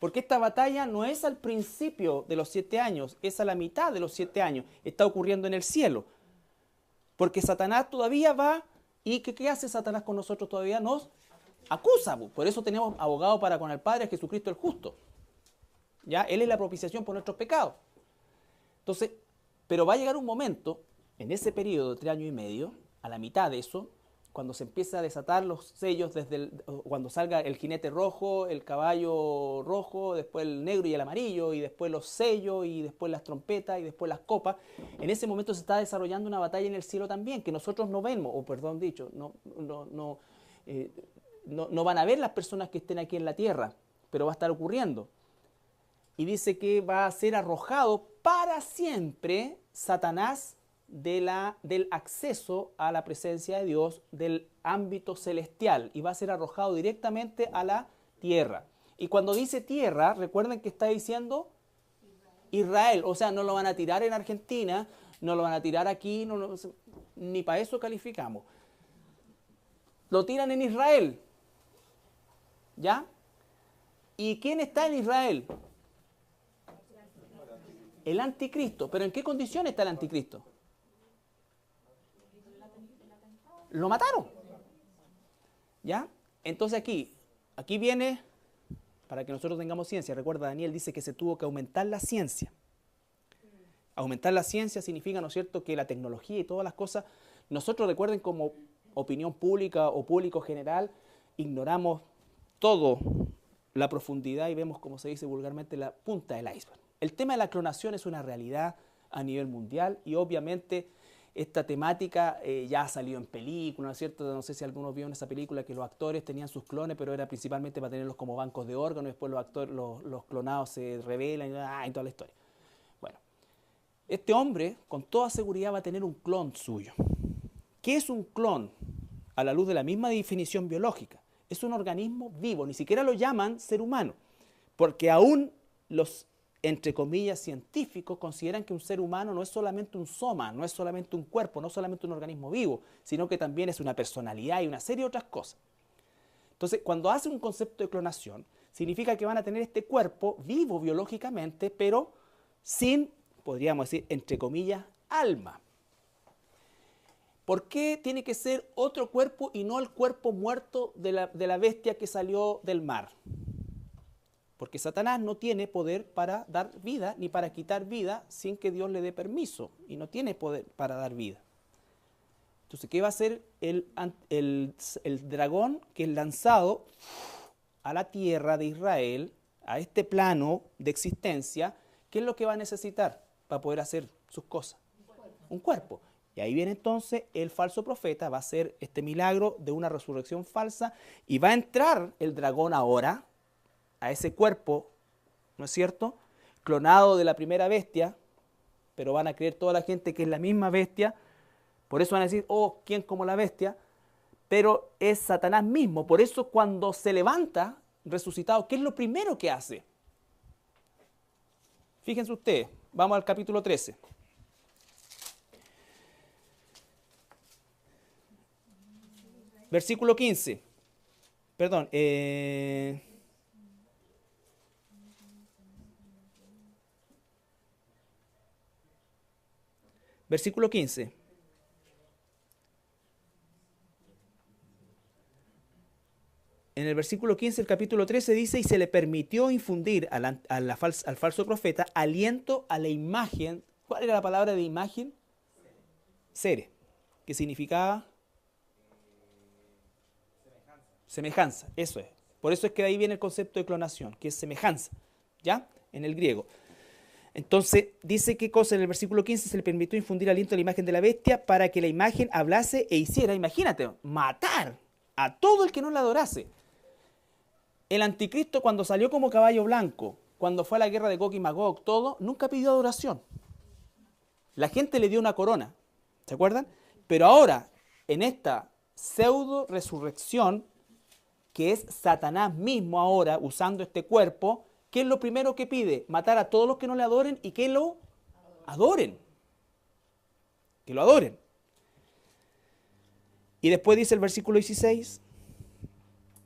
[SPEAKER 1] porque esta batalla no es al principio de los 7 años, es a la mitad de los 7 años, está ocurriendo en el cielo, porque Satanás todavía va, ¿y qué hace Satanás con nosotros todavía? Nos acusa, por eso tenemos abogado para con el Padre, Jesucristo el justo, ¿ya? Él es la propiciación por nuestros pecados. Entonces, pero va a llegar un momento, en ese periodo de 3 años y medio, a la mitad de eso, cuando se empieza a desatar los sellos, cuando salga el jinete rojo, el caballo rojo, después el negro y el amarillo, y después los sellos, y después las trompetas, y después las copas, en ese momento se está desarrollando una batalla en el cielo también, que nosotros no vemos, o perdón dicho, no van a ver las personas que estén aquí en la tierra, pero va a estar ocurriendo. Y dice que va a ser arrojado para siempre Satanás del acceso a la presencia de Dios, del ámbito celestial, y va a ser arrojado directamente a la tierra. Y cuando dice tierra, recuerden que está diciendo Israel, o sea, no lo van a tirar en Argentina, no lo van a tirar aquí, ni para eso calificamos. Lo tiran en Israel, ¿ya? ¿Y quién está en Israel? El anticristo. ¿Pero en qué condición está el anticristo? Lo mataron. ¿Ya? Entonces aquí viene, para que nosotros tengamos ciencia, recuerda, Daniel dice que se tuvo que aumentar la ciencia. Aumentar la ciencia significa, ¿no es cierto?, que la tecnología y todas las cosas, nosotros recuerden como opinión pública o público general, ignoramos todo la profundidad y vemos, como se dice vulgarmente, la punta del iceberg. El tema de la clonación es una realidad a nivel mundial y obviamente esta temática ya ha salido en películas, ¿no es cierto? No sé si algunos vieron esa película que los actores tenían sus clones, pero era principalmente para tenerlos como bancos de órganos, y después los clonados se rebelan y toda la historia. Bueno, este hombre con toda seguridad va a tener un clon suyo. ¿Qué es un clon? A la luz de la misma definición biológica. Es un organismo vivo, ni siquiera lo llaman ser humano, porque aún los, entre comillas, científicos consideran que un ser humano no es solamente un soma, no es solamente un cuerpo, no es solamente un organismo vivo, sino que también es una personalidad y una serie de otras cosas. Entonces, cuando hacen un concepto de clonación, significa que van a tener este cuerpo vivo biológicamente, pero sin, podríamos decir, entre comillas, alma. ¿Por qué tiene que ser otro cuerpo y no el cuerpo muerto de la bestia que salió del mar? Porque Satanás no tiene poder para dar vida ni para quitar vida sin que Dios le dé permiso. Y no tiene poder para dar vida. Entonces, ¿qué va a hacer el dragón que es lanzado a la tierra de Israel, a este plano de existencia? ¿Qué es lo que va a necesitar para poder hacer sus cosas? Un cuerpo. Y ahí viene entonces el falso profeta, va a hacer este milagro de una resurrección falsa y va a entrar el dragón ahora a ese cuerpo, ¿no es cierto?, clonado de la primera bestia, pero van a creer toda la gente que es la misma bestia, por eso van a decir, oh, ¿quién como la bestia? Pero es Satanás mismo, por eso cuando se levanta resucitado, ¿qué es lo primero que hace? Fíjense ustedes, vamos al capítulo 13. Versículo 15. Perdón. Versículo 15. En el versículo 15 del capítulo 13 dice, y se le permitió infundir al falso profeta aliento a la imagen. ¿Cuál era la palabra de imagen? Sere, que significaba semejanza, eso es. Por eso es que de ahí viene el concepto de clonación, que es semejanza, ¿ya? En el griego. Entonces, dice qué cosa en el versículo 15, se le permitió infundir aliento a la imagen de la bestia para que la imagen hablase e hiciera, imagínate, matar a todo el que no la adorase. El anticristo cuando salió como caballo blanco, cuando fue a la guerra de Gog y Magog, todo, nunca pidió adoración. La gente le dio una corona, ¿se acuerdan? Pero ahora, en esta pseudo resurrección, que es Satanás mismo ahora usando este cuerpo, ¿qué es lo primero que pide? Matar a todos los que no le adoren y que lo adoren. Que lo adoren. Y después dice el versículo 16.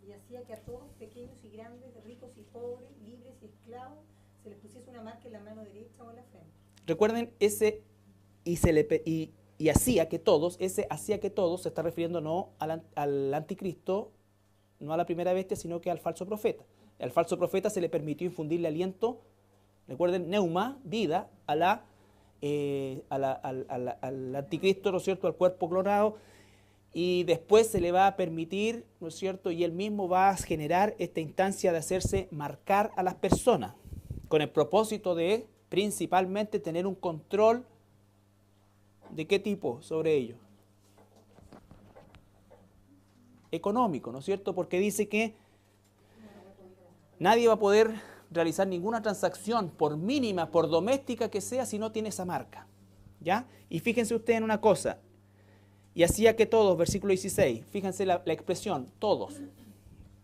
[SPEAKER 2] Y hacía que a todos, pequeños y grandes, ricos y pobres, libres y esclavos, se les pusiese una marca en la mano derecha o en la frente.
[SPEAKER 1] Recuerden, ese y hacía que todos, ese hacía que todos se está refiriendo no al anticristo, no a la primera bestia, sino que al falso profeta. Al falso profeta se le permitió infundirle aliento, recuerden, neuma, vida, al anticristo, ¿no es cierto?, al cuerpo clonado, y después se le va a permitir, ¿no es cierto?, y él mismo va a generar esta instancia de hacerse marcar a las personas, con el propósito de, principalmente, tener un control, ¿de qué tipo sobre ellos? Económico, ¿no es cierto? Porque dice que nadie va a poder realizar ninguna transacción, por mínima, por doméstica que sea, si no tiene esa marca, ¿ya? Y fíjense ustedes en una cosa, y hacía que todos, versículo 16, fíjense la expresión, todos,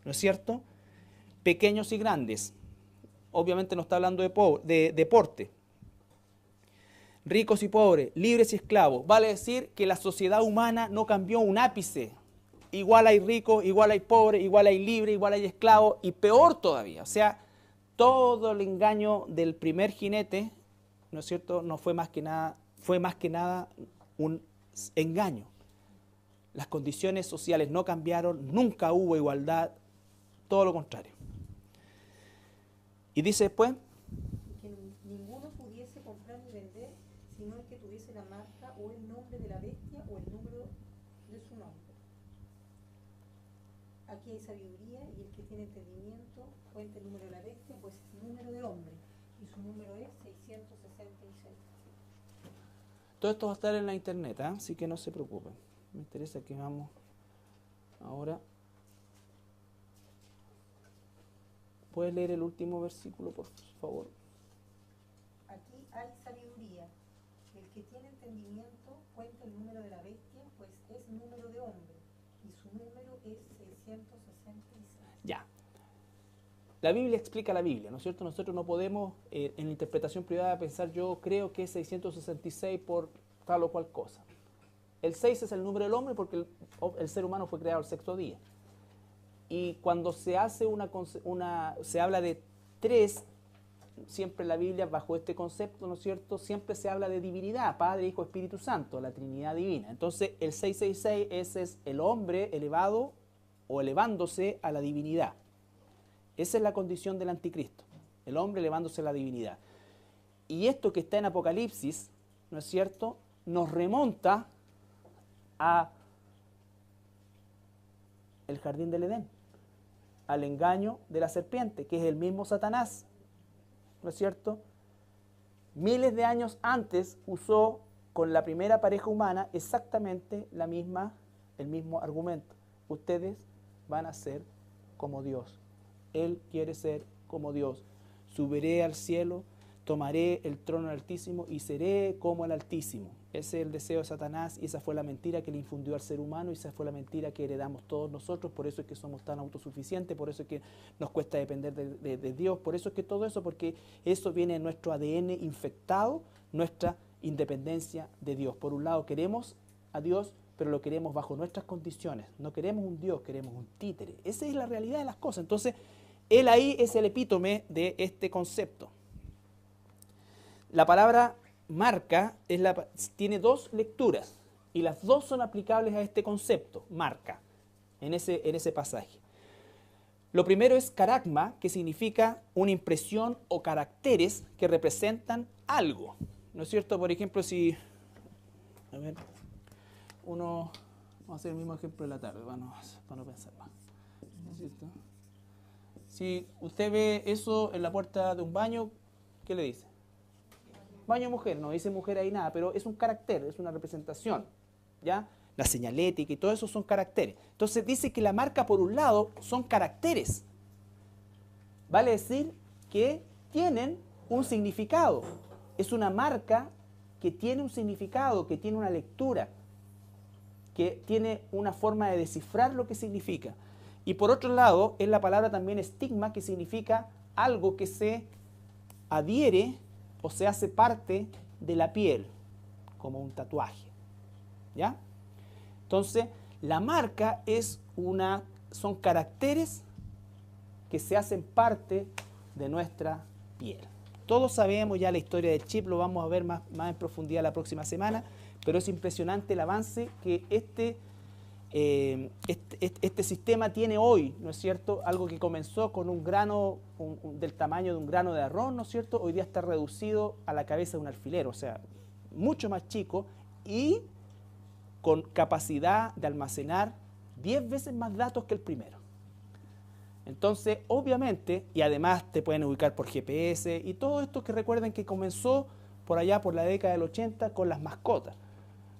[SPEAKER 1] ¿no es cierto? Pequeños y grandes, obviamente no está hablando de deporte, ricos y pobres, libres y esclavos, vale decir que la sociedad humana no cambió un ápice. Igual hay ricos, igual hay pobres, igual hay libres, igual hay esclavos, y peor todavía. O sea, todo el engaño del primer jinete, ¿no es cierto?, no fue más que nada un engaño. Las condiciones sociales no cambiaron, nunca hubo igualdad, todo lo contrario. Y dice después,
[SPEAKER 2] Que ninguno pudiese comprar ni vender, sino el que tuviese la marca o el nombre de la bestia o el número de su nombre. Aquí hay sabiduría, y el que tiene entendimiento cuenta el número de la bestia, pues es el número de hombre, y su número es 666.
[SPEAKER 1] todo esto va a estar en la internet, ¿eh? Así que no se preocupen. Me interesa que vamos ahora. ¿Puedes leer el último versículo, por favor?
[SPEAKER 2] Aquí hay sabiduría. El que tiene entendimiento cuenta el número de la bestia, pues es número de hombre, y su número es 666.
[SPEAKER 1] Ya. La Biblia explica la Biblia, ¿no es cierto? Nosotros no podemos, en la interpretación privada, pensar yo creo que es 666 por tal o cual cosa. El 6 es el número del hombre porque el ser humano fue creado el sexto día. Y cuando se hace se habla de 3, siempre en la Biblia, bajo este concepto, ¿no es cierto?, siempre se habla de divinidad, Padre, Hijo, Espíritu Santo, la Trinidad Divina. Entonces, el 666, ese es el hombre elevado o elevándose a la divinidad. Esa es la condición del anticristo, el hombre elevándose a la divinidad. Y esto que está en Apocalipsis, ¿no es cierto?, nos remonta a el jardín del Edén, al engaño de la serpiente, que es el mismo Satanás, ¿no es cierto? Miles de años antes usó con la primera pareja humana exactamente el mismo argumento. Ustedes van a ser como Dios. Él quiere ser como Dios. Subiré al cielo, tomaré el trono del Altísimo y seré como el Altísimo. Ese es el deseo de Satanás y esa fue la mentira que le infundió al ser humano y esa fue la mentira que heredamos todos nosotros. Por eso es que somos tan autosuficientes, por eso es que nos cuesta depender de Dios, por eso es que todo eso, porque eso viene en nuestro ADN infectado, nuestra independencia de Dios. Por un lado queremos a Dios, pero lo queremos bajo nuestras condiciones. No queremos un Dios, queremos un títere. Esa es la realidad de las cosas. Entonces, él ahí es el epítome de este concepto. La palabra marca tiene dos lecturas y las dos son aplicables a este concepto, marca, en ese pasaje. Lo primero es caragma, que significa una impresión o caracteres que representan algo. ¿No es cierto? Por ejemplo, si... A ver, vamos a hacer el mismo ejemplo de la tarde, para no pensar más. ¿No es cierto? Si usted ve eso en la puerta de un baño, ¿qué le dice? Baño mujer, no dice mujer ahí nada, pero es un carácter, es una representación, ¿ya? La señalética y todo eso son caracteres. Entonces dice que la marca, por un lado, son caracteres. Vale decir que tienen un significado. Es una marca que tiene un significado, que tiene una lectura, que tiene una forma de descifrar lo que significa. Y por otro lado, es la palabra también estigma, que significa algo que se adhiere o se hace parte de la piel, como un tatuaje. ¿Ya? Entonces, la marca son caracteres que se hacen parte de nuestra piel. Todos sabemos ya la historia del chip, lo vamos a ver más en profundidad la próxima semana, pero es impresionante el avance que este sistema tiene hoy, ¿no es cierto? Algo que comenzó con un grano del tamaño de un grano de arroz, ¿no es cierto? Hoy día está reducido a la cabeza de un alfiler, o sea, mucho más chico y con capacidad de almacenar 10 veces más datos que el primero. Entonces, obviamente, y además te pueden ubicar por GPS y todo esto, que recuerden que comenzó por allá por la década del 80 con las mascotas,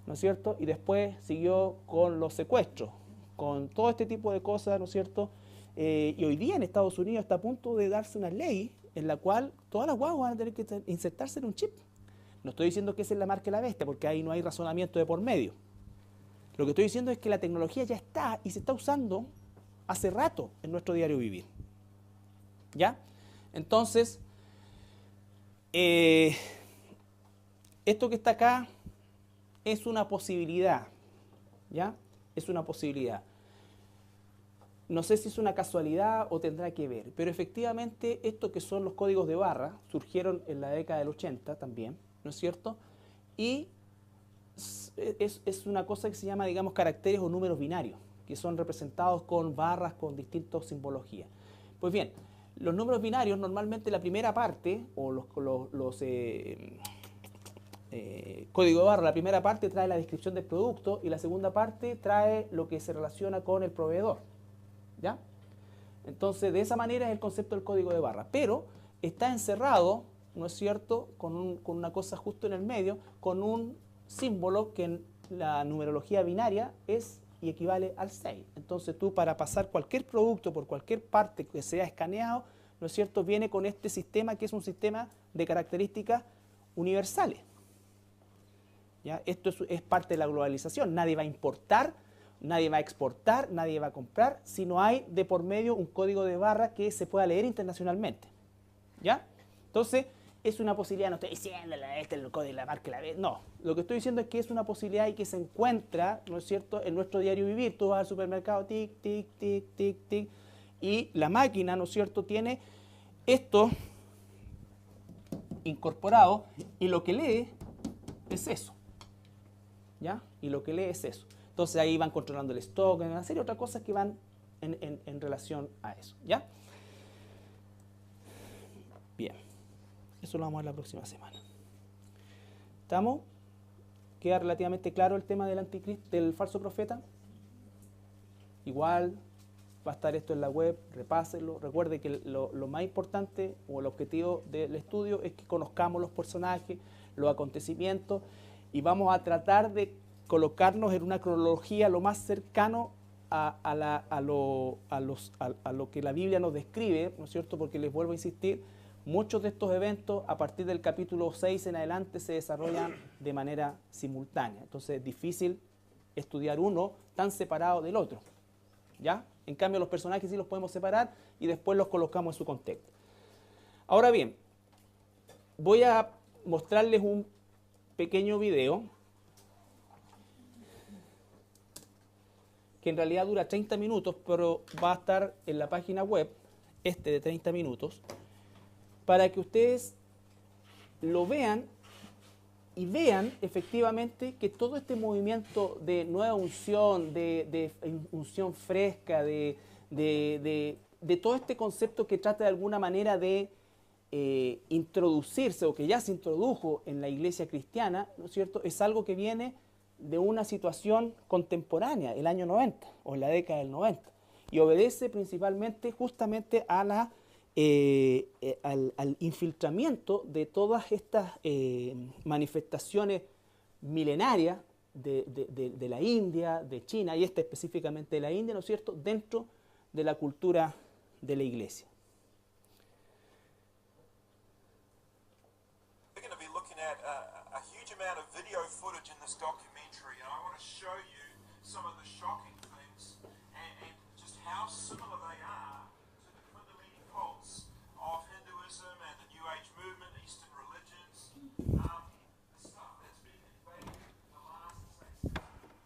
[SPEAKER 1] ¿no es cierto? Y después siguió con los secuestros, con todo este tipo de cosas, ¿no es cierto? Y hoy día en Estados Unidos está a punto de darse una ley en la cual todas las guaguas van a tener que insertarse en un chip. No estoy diciendo que esa es la marca de la bestia, porque ahí no hay razonamiento de por medio. Lo que estoy diciendo es que la tecnología ya está y se está usando hace rato en nuestro diario vivir. ¿Ya? Entonces, esto que está acá es una posibilidad. ¿Ya? Es una posibilidad. No sé si es una casualidad o tendrá que ver, pero efectivamente esto que son los códigos de barra surgieron en la década del 80 también, ¿no es cierto? Y es una cosa que se llama, digamos, caracteres o números binarios, que son representados con barras con distintas simbologías. Pues bien, los números binarios normalmente la primera parte, o los códigos de barra, la primera parte trae la descripción del producto y la segunda parte trae lo que se relaciona con el proveedor. ¿Ya? Entonces, de esa manera es el concepto del código de barra, pero está encerrado, ¿no es cierto?, con una cosa justo en el medio, con un símbolo que en la numerología binaria es y equivale al 6. Entonces tú, para pasar cualquier producto por cualquier parte que sea escaneado, ¿no es cierto?, viene con este sistema que es un sistema de características universales. ¿Ya? Esto es parte de la globalización. Nadie va a importar, nadie va a exportar, nadie va a comprar si no hay de por medio un código de barra que se pueda leer internacionalmente. ¿Ya? Entonces, es una posibilidad, no estoy diciendo este es el código de la marca, no. Lo que estoy diciendo es que es una posibilidad y que se encuentra, ¿no es cierto?, en nuestro diario vivir. Tú vas al supermercado, tic, tic, tic, tic, tic, y la máquina, ¿no es cierto?, tiene esto incorporado y lo que lee es eso. ¿Ya? Y lo que lee es eso. Entonces ahí van controlando el stock, una serie de otras cosas que van en relación a eso. ¿Ya? Bien. Eso lo vamos a ver la próxima semana. ¿Estamos? queda relativamente claro el tema del anticristo, del falso profeta. Igual va a estar esto en la web, repásenlo. Recuerde que lo más importante o el objetivo del estudio es que conozcamos los personajes, los acontecimientos, y vamos a tratar de colocarnos en una cronología lo más cercano a lo que la Biblia nos describe, ¿no es cierto? Porque les vuelvo a insistir, muchos de estos eventos a partir del capítulo 6 en adelante se desarrollan de manera simultánea. Entonces es difícil estudiar uno tan separado del otro, ¿ya? En cambio los personajes sí los podemos separar y después los colocamos en su contexto. Ahora bien, voy a mostrarles un pequeño video que en realidad dura 30 minutos, pero va a estar en la página web, de 30 minutos, para que ustedes lo vean y vean efectivamente que todo este movimiento de nueva unción, de unción fresca, de todo este concepto que trata de alguna manera de introducirse o que ya se introdujo en la iglesia cristiana, ¿no es cierto?, es algo que viene de una situación contemporánea, el año 90 o en la década del 90, y obedece principalmente justamente a al infiltramiento de todas estas manifestaciones milenarias de la India, de China, y específicamente de la India, ¿no es cierto?, dentro de la cultura de la iglesia.
[SPEAKER 5] We're going to be looking at a huge amount of video footage in this documentary, and I want to show you some of the shocking things and just how similar they are to the Kundalini cults of Hinduism and the New Age movement, Eastern religions. The stuff that's been invaded the last, say, 60 years.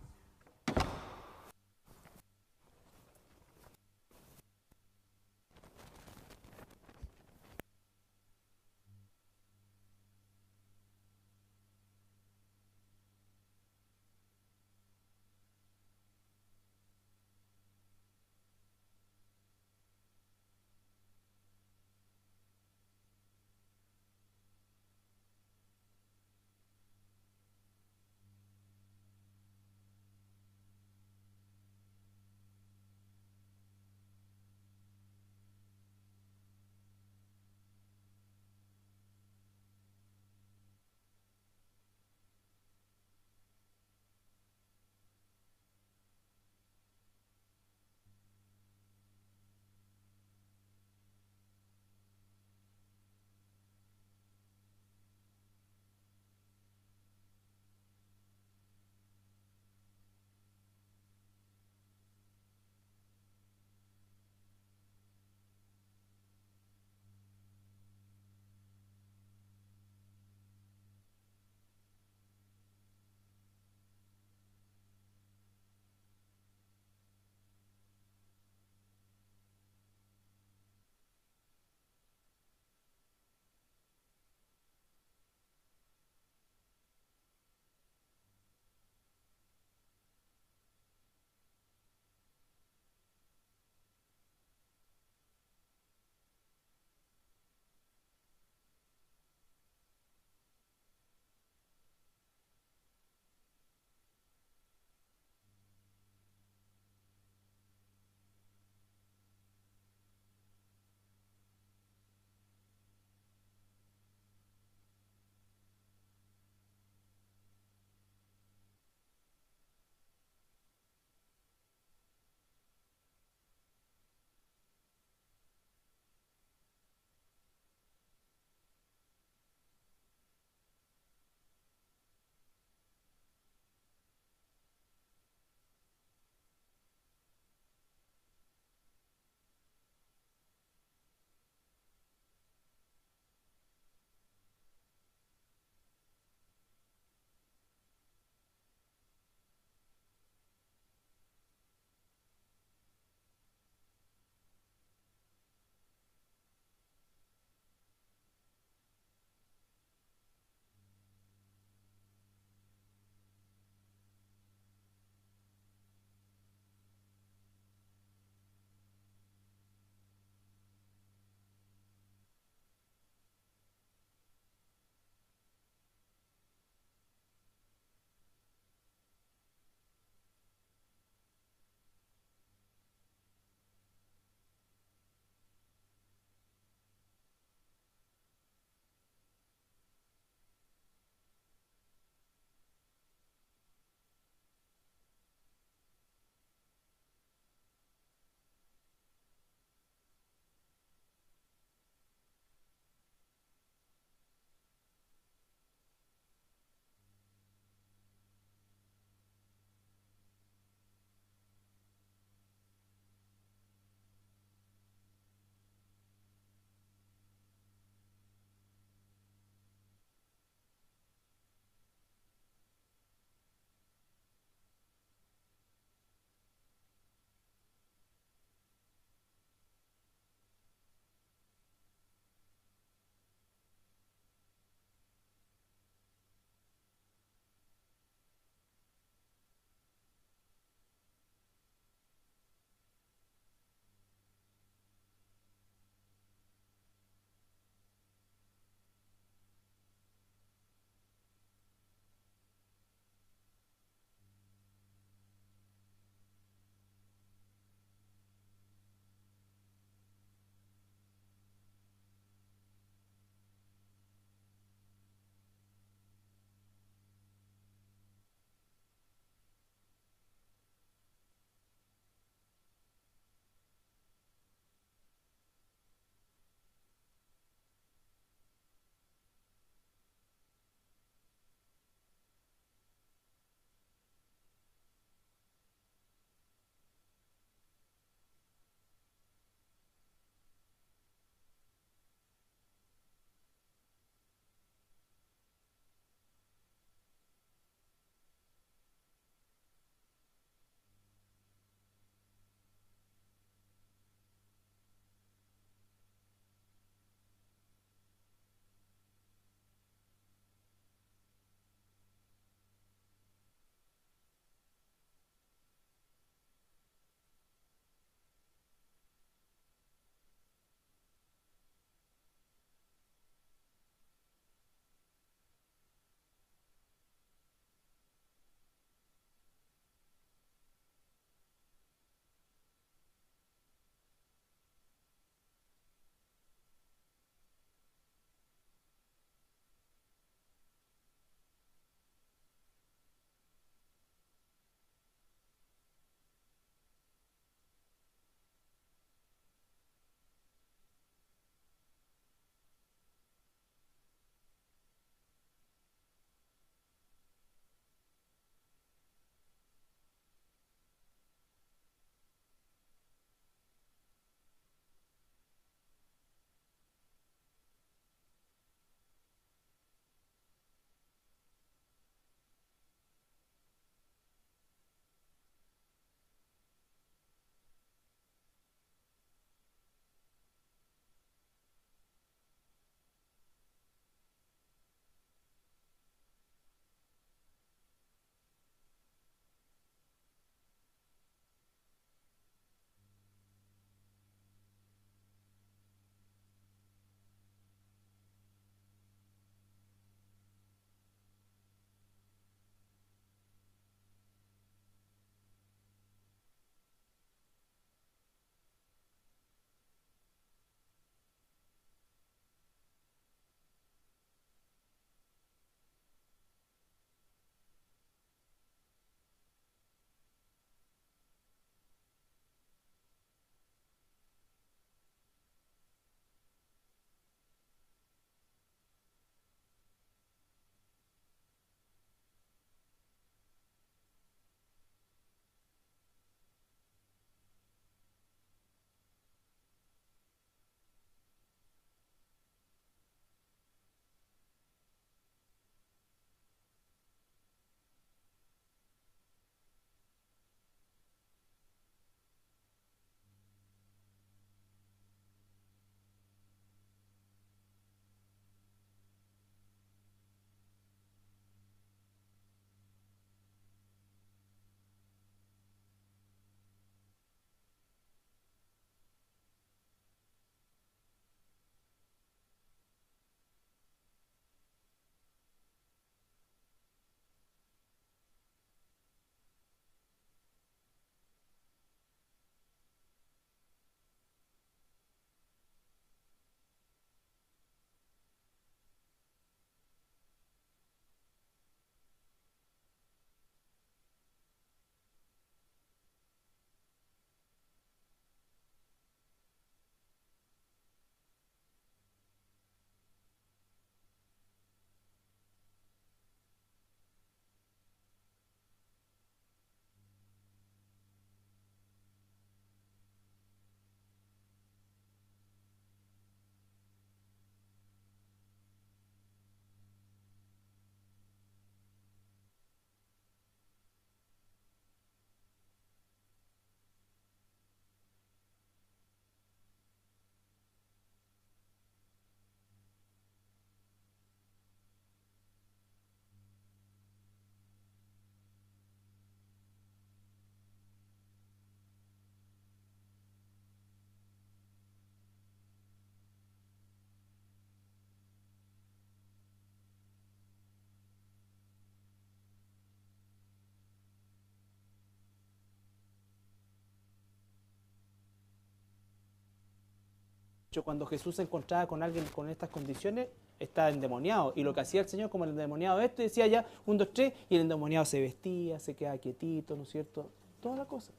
[SPEAKER 1] Cuando Jesús se encontraba con alguien con estas condiciones, estaba endemoniado. Y lo que hacía el Señor, como el endemoniado decía ya, 1, 2, 3, y el endemoniado se vestía, se quedaba quietito, ¿no es cierto? Toda la cosa.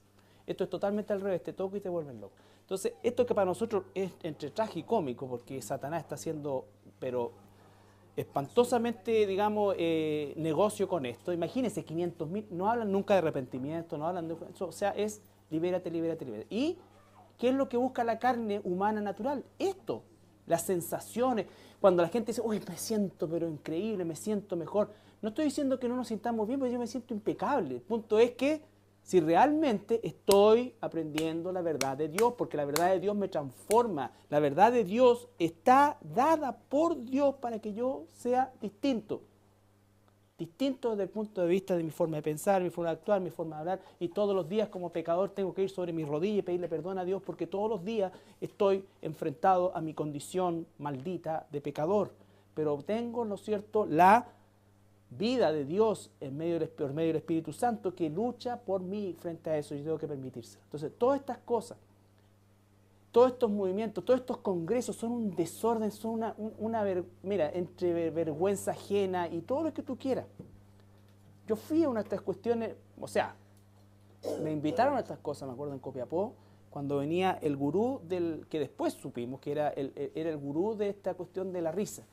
[SPEAKER 1] Esto es totalmente al revés, te toca y te vuelven loco. Entonces, esto que para nosotros es entre tragicómico, porque Satanás está haciendo, pero espantosamente, digamos, negocio con esto. Imagínense, 500.000, no hablan nunca de arrepentimiento, no hablan de eso, o sea, es libérate, libérate, libérate. ¿Y qué es lo que busca la carne humana natural? Esto, las sensaciones. Cuando la gente dice, uy, me siento pero increíble, me siento mejor. No estoy diciendo que no nos sintamos bien, porque yo me siento impecable. El punto es que si realmente estoy aprendiendo la verdad de Dios, porque la verdad de Dios me transforma, la verdad de Dios está dada por Dios para que yo sea distinto. Distinto desde el punto de vista de mi forma de pensar, mi forma de actuar, mi forma de hablar, y todos los días como pecador tengo que ir sobre mis rodillas y pedirle perdón a Dios, porque todos los días estoy enfrentado a mi condición maldita de pecador. Pero tengo, ¿no es cierto?, la vida de Dios por medio del Espíritu Santo que lucha por mí frente a eso, y tengo que permitirse. Entonces, todas estas cosas, todos estos movimientos, todos estos congresos son un desorden, son mira, entre vergüenza ajena y todo lo que tú quieras. Yo fui a una de estas cuestiones, o sea, me invitaron a estas cosas, me acuerdo, en Copiapó, cuando venía el gurú que después supimos que era el gurú de esta cuestión de la risa.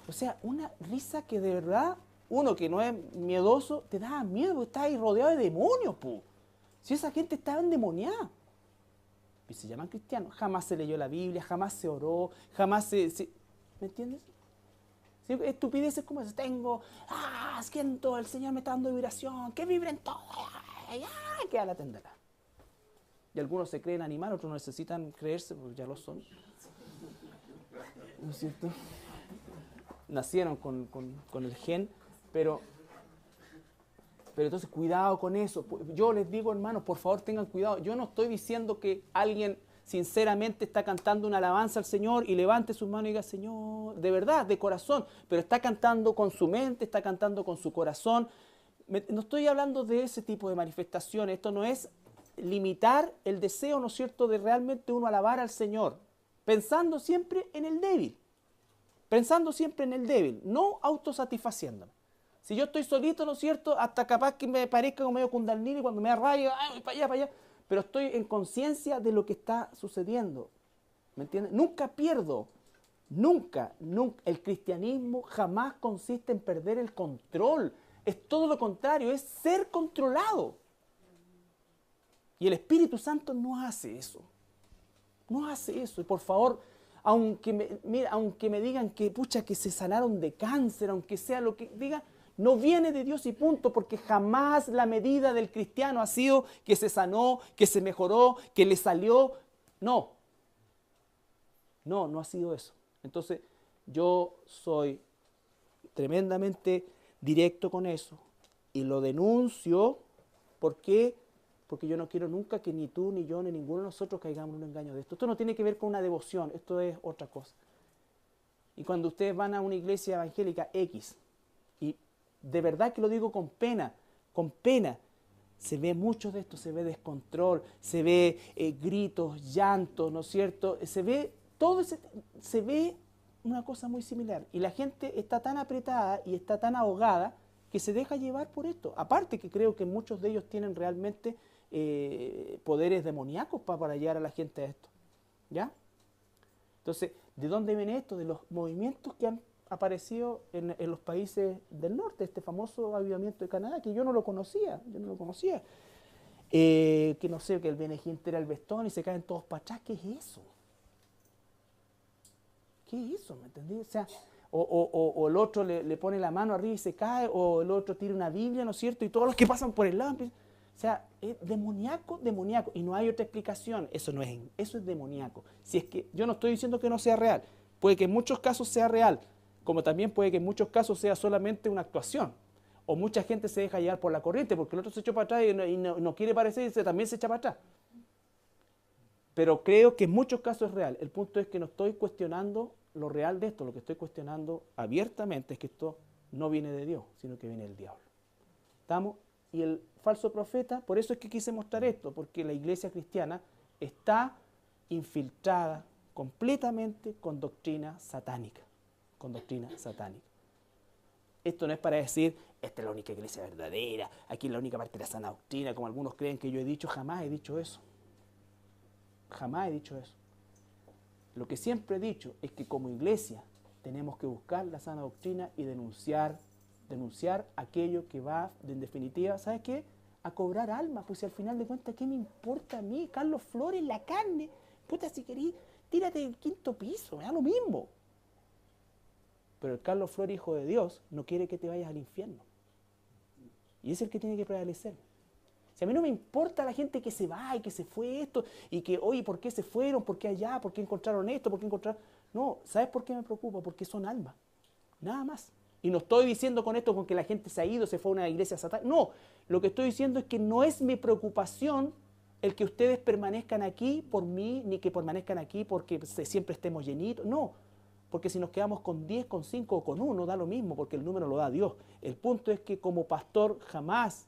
[SPEAKER 1] O sea, una risa que de verdad, uno que no es miedoso, te da miedo, porque estás ahí rodeado de demonios, po. Si esa gente estaba endemoniada. Y se llaman cristianos. Jamás se leyó la Biblia, jamás se oró, jamás ¿me entiendes? ¿Sí? Estupideces como eso. Siento, el Señor me está dando vibración, que vibren todos, que a la tendrá. Y algunos se creen animal, otros no necesitan creerse, porque ya lo son. ¿No es cierto? Nacieron con el gen, pero entonces cuidado con eso. Yo les digo, hermanos, por favor tengan cuidado. Yo no estoy diciendo que alguien sinceramente está cantando una alabanza al Señor y levante sus manos y diga, Señor, de verdad, de corazón, pero está cantando con su mente, está cantando con su corazón. No estoy hablando de ese tipo de manifestaciones. Esto no es limitar el deseo, ¿no es cierto?, de realmente uno alabar al Señor, pensando siempre en el débil. Pensando siempre en el débil, no autosatisfaciéndome. Si yo estoy solito, ¿no es cierto?, hasta capaz que me parezca como medio Kundalini, cuando me da rabia, voy para allá, pero estoy en conciencia de lo que está sucediendo. ¿Me entiendes? Nunca pierdo, nunca. El cristianismo jamás consiste en perder el control. Es todo lo contrario, es ser controlado. Y el Espíritu Santo no hace eso. No hace eso. Y por favor, aunque me digan que, pucha, que se sanaron de cáncer, aunque sea lo que digan, no viene de Dios y punto, porque jamás la medida del cristiano ha sido que se sanó, que se mejoró, que le salió. No ha sido eso. Entonces, yo soy tremendamente directo con eso y lo denuncio. ¿Por qué? Porque yo no quiero nunca que ni tú, ni yo, ni ninguno de nosotros caigamos en un engaño de esto. Esto no tiene que ver con una devoción, esto es otra cosa. Y cuando ustedes van a una iglesia evangélica X, y de verdad que lo digo con pena, se ve mucho de esto, se ve descontrol, se ve gritos, llantos, ¿no es cierto? Se ve una cosa muy similar. Y la gente está tan apretada y está tan ahogada que se deja llevar por esto. Aparte que creo que muchos de ellos tienen realmente poderes demoníacos para llevar a la gente a esto. ¿Ya? Entonces, ¿de dónde viene esto? De los movimientos que han aparecido en los países del norte, este famoso avivamiento de Canadá, que yo no lo conocía. Que no sé, que el Bene Gesserit era el vestón y se caen todos para atrás. ¿Qué es eso? ¿Qué es eso? ¿Me entendí? O sea, o el otro le pone la mano arriba y se cae, o el otro tira una Biblia, ¿no es cierto? Y todos los que pasan por el lado empiezan. O sea, es demoníaco, y no hay otra explicación. Eso es demoníaco. Si es que yo no estoy diciendo que no sea real, puede que en muchos casos sea real, como también puede que en muchos casos sea solamente una actuación, o mucha gente se deja llevar por la corriente, porque el otro se echó para atrás y no quiere parecer y también se echa para atrás. Pero creo que en muchos casos es real. El punto es que no estoy cuestionando lo real de esto, lo que estoy cuestionando abiertamente es que esto no viene de Dios, sino que viene del diablo. ¿Estamos? Y el falso profeta, por eso es que quise mostrar esto, porque la iglesia cristiana está infiltrada completamente con doctrina satánica. Con doctrina satánica. Esto no es para decir, esta es la única iglesia verdadera, aquí es la única parte de la sana doctrina, como algunos creen que yo he dicho. Jamás he dicho eso. Jamás he dicho eso. Lo que siempre he dicho es que como iglesia tenemos que buscar la sana doctrina y denunciar aquello que va, en definitiva, ¿sabes qué? A cobrar almas. Pues si al final de cuentas, ¿qué me importa a mí? Carlos Flores, la carne. Puta, si querís, tírate del 5º piso, me da lo mismo. Pero el Carlos Flores, hijo de Dios, no quiere que te vayas al infierno. Y es el que tiene que prevalecer. Si a mí no me importa la gente que se va y que se fue esto, y que, oye, ¿por qué se fueron? ¿Por qué allá? ¿Por qué encontraron esto? ¿Por qué encontraron...? No, ¿sabes por qué me preocupa? Porque son almas. Nada más. Y no estoy diciendo con esto con que la gente se ha ido, se fue a una iglesia satánica. No, lo que estoy diciendo es que no es mi preocupación el que ustedes permanezcan aquí por mí, ni que permanezcan aquí porque siempre estemos llenitos. No, porque si nos quedamos con 10, con 5 o con 1, da lo mismo, porque el número lo da Dios. El punto es que como pastor jamás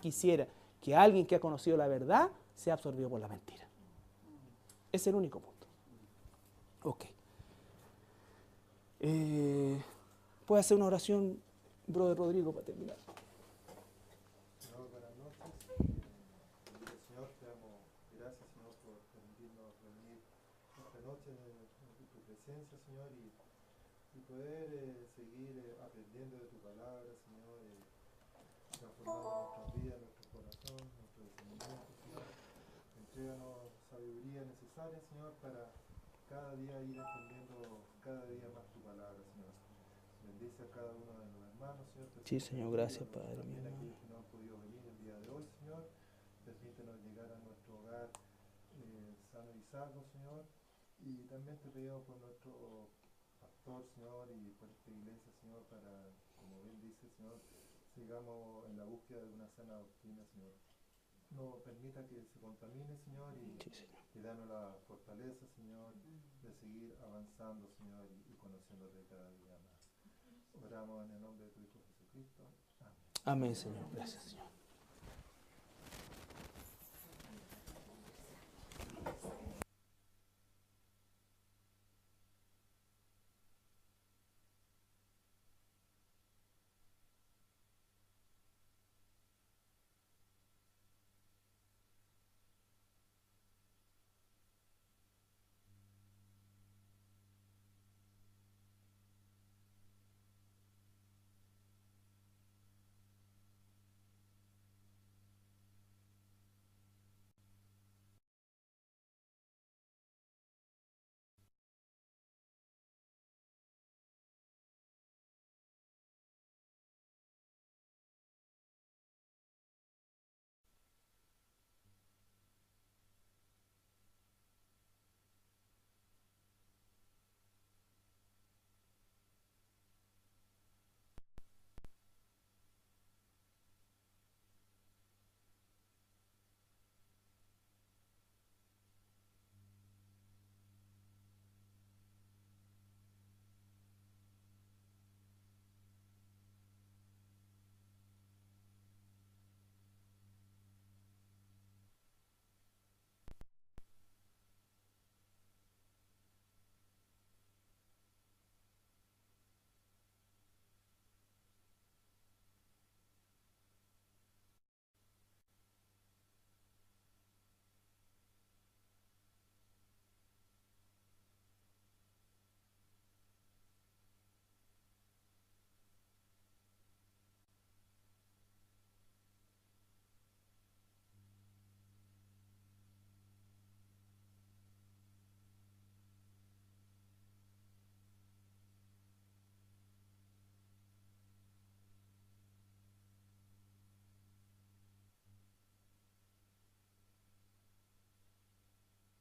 [SPEAKER 1] quisiera que alguien que ha conocido la verdad sea absorbido por la mentira. Es el único punto. Ok. ¿Puede hacer una oración, brother Rodrigo, para terminar?
[SPEAKER 3] Señor, buenas noches. Señor, te damos gracias, Señor, por permitirnos venir esta noche en tu presencia, Señor, y poder seguir aprendiendo de tu palabra, Señor, transformando nuestras vidas, nuestro corazón, nuestro discernimiento, Señor. Entréganos sabiduría necesaria, Señor, para cada día ir entendiendo cada día más tu palabra, Señor. Bendice a cada uno de los hermanos, Señor.
[SPEAKER 1] Sí, Señor, gracias, Padre.
[SPEAKER 3] También aquellos que no han podido venir el día de hoy, Señor. Permítenos llegar a nuestro hogar sano y salvo, Señor. Y también te pedimos por nuestro pastor, Señor, y por esta iglesia, Señor, para, como bien dice, Señor, sigamos en la búsqueda de una sana doctrina, Señor. No permita que se contamine, Señor, y danos la fortaleza, Señor, de seguir avanzando, Señor, y conociéndote cada día más. Oramos en el nombre de tu Hijo Jesucristo. Amén.
[SPEAKER 1] Amén, Señor. Gracias, Señor.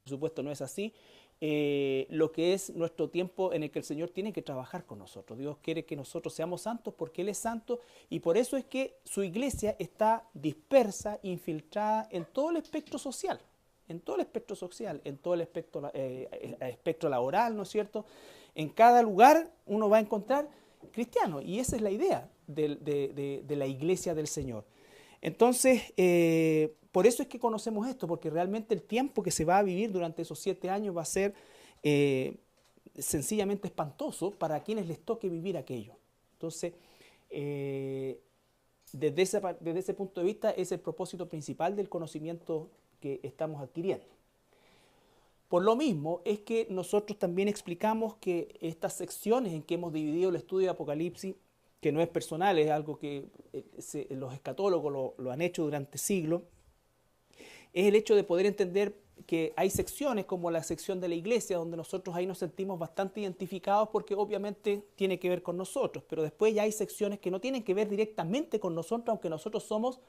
[SPEAKER 1] Por supuesto no es así. Lo que es nuestro tiempo en el que el Señor tiene que trabajar con nosotros. Dios quiere que nosotros seamos santos porque Él es santo y por eso es que su iglesia está dispersa, infiltrada en todo el espectro social, en todo el espectro social, en todo el espectro laboral, ¿no es cierto? En cada lugar uno va a encontrar cristianos y esa es la idea de la iglesia del Señor. Entonces, por eso es que conocemos esto, porque realmente el tiempo que se va a vivir durante esos 7 años va a ser sencillamente espantoso para quienes les toque vivir aquello. Entonces, desde ese punto de vista es el propósito principal del conocimiento que estamos adquiriendo. Por lo mismo es que nosotros también explicamos que estas secciones en que hemos dividido el estudio de Apocalipsis, que no es personal, es algo que los escatólogos lo han hecho durante siglos, es el hecho de poder entender que hay secciones como la sección de la iglesia, donde nosotros ahí nos sentimos bastante identificados porque obviamente tiene que ver con nosotros, pero después ya hay secciones que no tienen que ver directamente con nosotros, aunque nosotros somos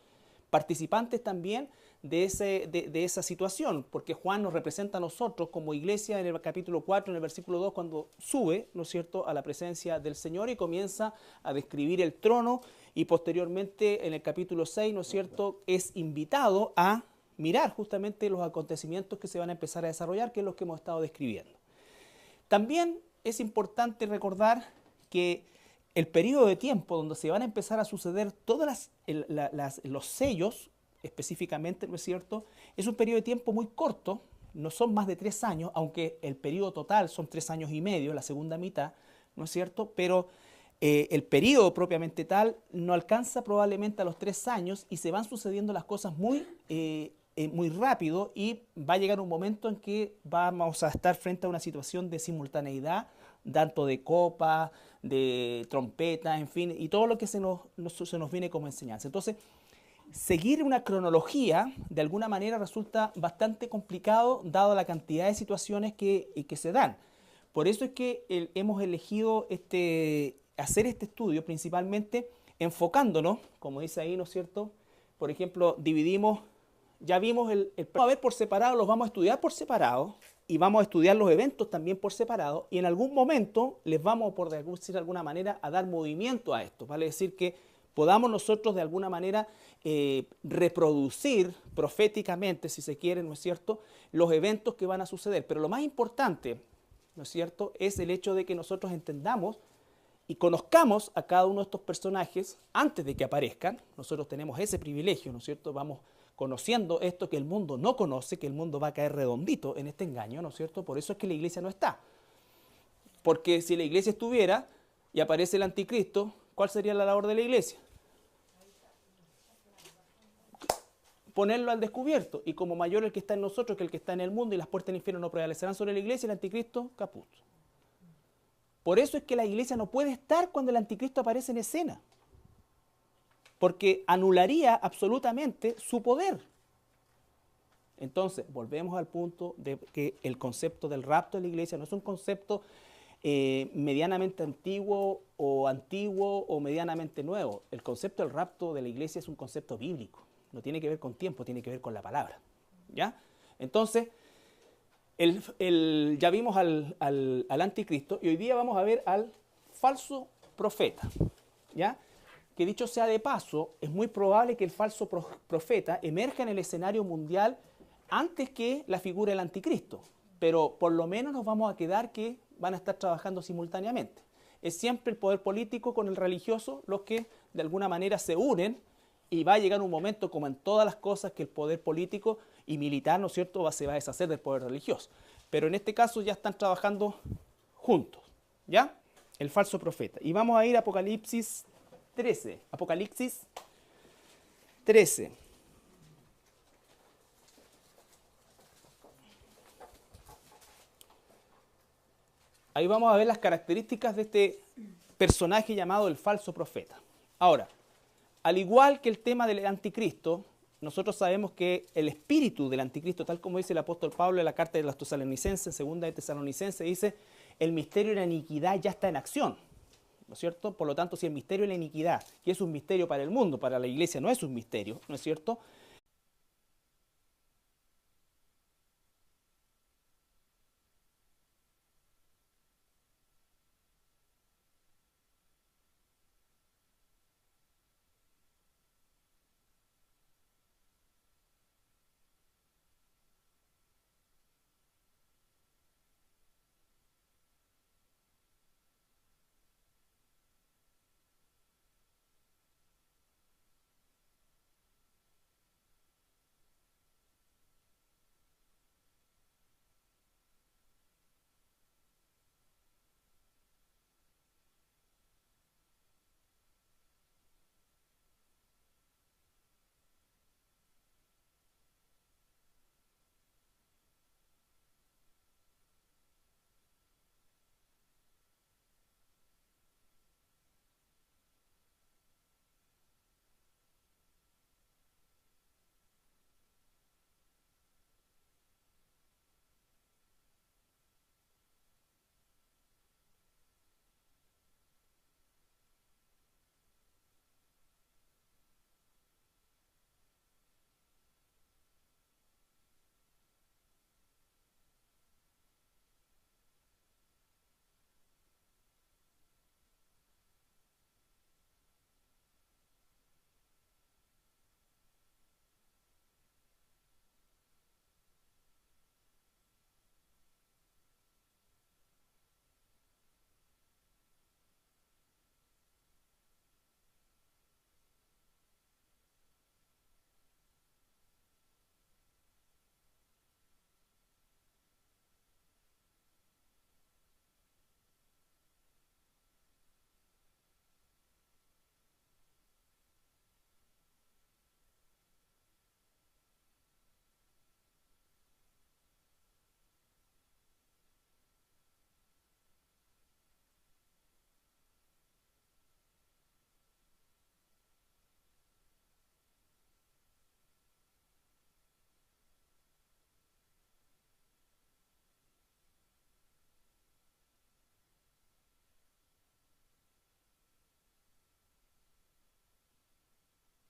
[SPEAKER 1] participantes también de esa situación, porque Juan nos representa a nosotros como iglesia en el capítulo 4, en el versículo 2, cuando sube, ¿no es cierto?, a la presencia del Señor y comienza a describir el trono, y posteriormente en el capítulo 6, ¿no es cierto?, es invitado a mirar justamente los acontecimientos que se van a empezar a desarrollar, que es lo que hemos estado describiendo. También es importante recordar que el periodo de tiempo donde se van a empezar a suceder todos los sellos, específicamente, ¿no es cierto?, es un periodo de tiempo muy corto, no son más de 3 años, aunque el periodo total son 3 años y medio, la segunda mitad, ¿no es cierto?, pero el periodo propiamente tal no alcanza probablemente a los 3 años y se van sucediendo las cosas muy rápido, y va a llegar un momento en que vamos a estar frente a una situación de simultaneidad, tanto de copa, de trompeta, en fin, y todo lo que se nos viene como enseñanza. Entonces, seguir una cronología de alguna manera resulta bastante complicado dado la cantidad de situaciones que se dan. Por eso es que hemos elegido hacer este estudio principalmente enfocándonos, como dice ahí, ¿no es cierto? Por ejemplo, dividimos, ya vimos vamos a ver por separado, los vamos a estudiar por separado, y vamos a estudiar los eventos también por separado, y en algún momento les vamos, por decir de alguna manera, a dar movimiento a esto, vale decir que podamos nosotros de alguna manera reproducir proféticamente, si se quiere, ¿no es cierto?, los eventos que van a suceder. Pero lo más importante, ¿no es cierto?, es el hecho de que nosotros entendamos y conozcamos a cada uno de estos personajes antes de que aparezcan. Nosotros tenemos ese privilegio, ¿no es cierto?, vamos conociendo esto que el mundo no conoce, que el mundo va a caer redondito en este engaño, ¿no es cierto? Por eso es que la iglesia no está. Porque si la iglesia estuviera y aparece el anticristo, ¿cuál sería la labor de la iglesia? Ponerlo al descubierto, y como mayor el que está en nosotros que el que está en el mundo, y las puertas del infierno no prevalecerán sobre la iglesia, el anticristo, caput. Por eso es que la iglesia no puede estar cuando el anticristo aparece en escena, porque anularía absolutamente su poder. Entonces, volvemos al punto de que el concepto del rapto de la iglesia no es un concepto medianamente antiguo o medianamente nuevo. El concepto del rapto de la iglesia es un concepto bíblico. No tiene que ver con tiempo, tiene que ver con la palabra. ¿Ya? Entonces, ya vimos al anticristo, y hoy día vamos a ver al falso profeta. ¿Ya? Que dicho sea de paso, es muy probable que el falso profeta emerja en el escenario mundial antes que la figura del anticristo. Pero por lo menos nos vamos a quedar que van a estar trabajando simultáneamente. Es siempre el poder político con el religioso los que de alguna manera se unen, y va a llegar un momento, como en todas las cosas, que el poder político y militar, ¿no es cierto?, se va a deshacer del poder religioso. Pero en este caso ya están trabajando juntos, ¿ya? El falso profeta. Y vamos a ir a Apocalipsis 13. Apocalipsis 13. Ahí vamos a ver las características de este personaje llamado el falso profeta. Ahora, al igual que el tema del anticristo, nosotros sabemos que el espíritu del anticristo, tal como dice el apóstol Pablo en la carta de los Tesalonicenses, segunda de Tesalonicenses, dice, el misterio de la iniquidad ya está en acción, ¿no es cierto? Por lo tanto, si el misterio de la iniquidad, que es un misterio para el mundo, para la iglesia no es un misterio, ¿no es cierto?,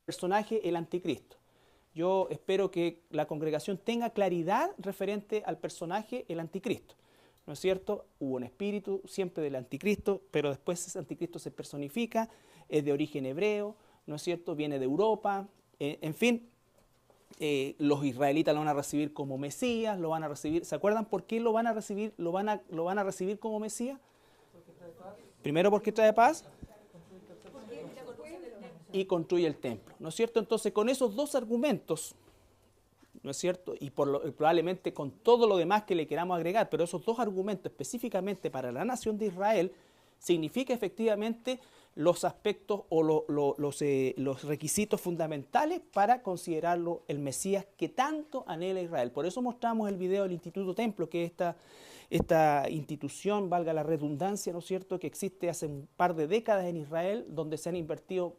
[SPEAKER 1] personaje, el anticristo. Yo espero que la congregación tenga claridad referente al personaje, el anticristo. ¿No es cierto? Hubo un espíritu siempre del anticristo, pero después ese anticristo se personifica, es de origen hebreo, ¿no es cierto? Viene de Europa, en fin, los israelitas lo van a recibir como Mesías, lo van a recibir. ¿Se acuerdan por qué lo van a recibir? Lo van a recibir como Mesías. Primero porque trae paz y construye el templo, ¿no es cierto? Entonces, con esos dos argumentos, ¿no es cierto? Y probablemente con todo lo demás que le queramos agregar, pero esos dos argumentos específicamente para la nación de Israel, significa efectivamente los aspectos o los requisitos fundamentales para considerarlo el Mesías que tanto anhela Israel. Por eso mostramos el video del Instituto Templo, que es esta institución, valga la redundancia, ¿no es cierto?, que existe hace un par de décadas en Israel, donde se han invertido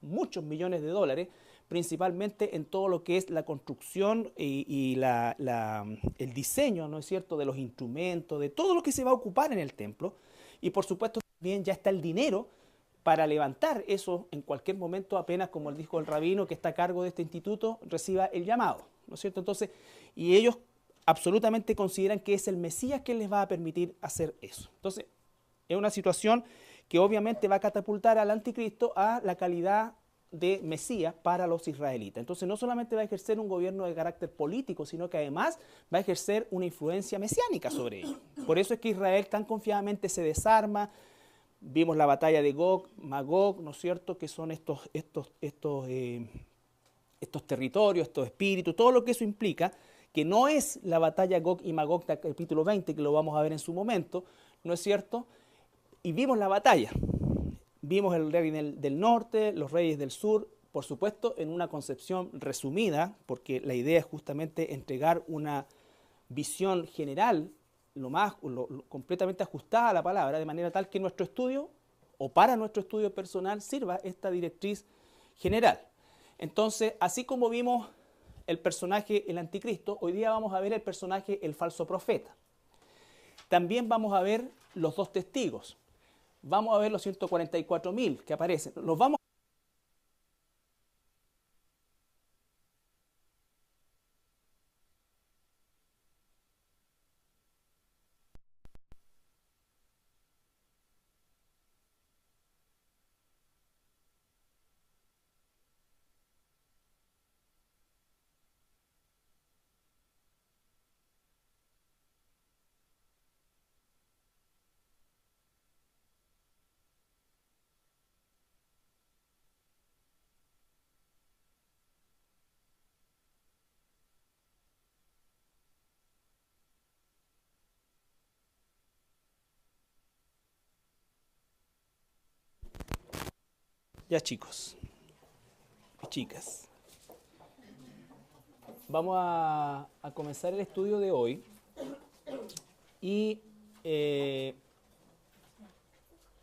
[SPEAKER 1] muchos millones de dólares, principalmente en todo lo que es la construcción y el diseño, ¿no es cierto?, de los instrumentos, de todo lo que se va a ocupar en el templo. Y por supuesto también ya está el dinero para levantar eso en cualquier momento, apenas, como dijo el rabino que está a cargo de este instituto, reciba el llamado, ¿no es cierto? Entonces, y ellos absolutamente consideran que es el Mesías quien les va a permitir hacer eso. Entonces, es una situación que obviamente va a catapultar al anticristo a la calidad de Mesías para los israelitas. Entonces no solamente va a ejercer un gobierno de carácter político, sino que además va a ejercer una influencia mesiánica sobre ellos. Por eso es que Israel tan confiadamente se desarma. Vimos la batalla de Gog, Magog, ¿no es cierto?, que son estos territorios, estos espíritus, todo lo que eso implica, que no es la batalla Gog y Magog del capítulo 20, que lo vamos a ver en su momento, ¿no es cierto? Y vimos la batalla. Vimos el rey del norte, los reyes del sur, por supuesto en una concepción resumida, porque la idea es justamente entregar una visión general, completamente ajustada a la palabra, de manera tal que nuestro estudio, o para nuestro estudio personal, sirva esta directriz general. Entonces, así como vimos el personaje, el anticristo, hoy día vamos a ver el personaje, el falso profeta. También vamos a ver los dos testigos. Vamos a ver los 144.000 que aparecen. Los vamos ya, chicos y chicas, vamos a comenzar el estudio de hoy y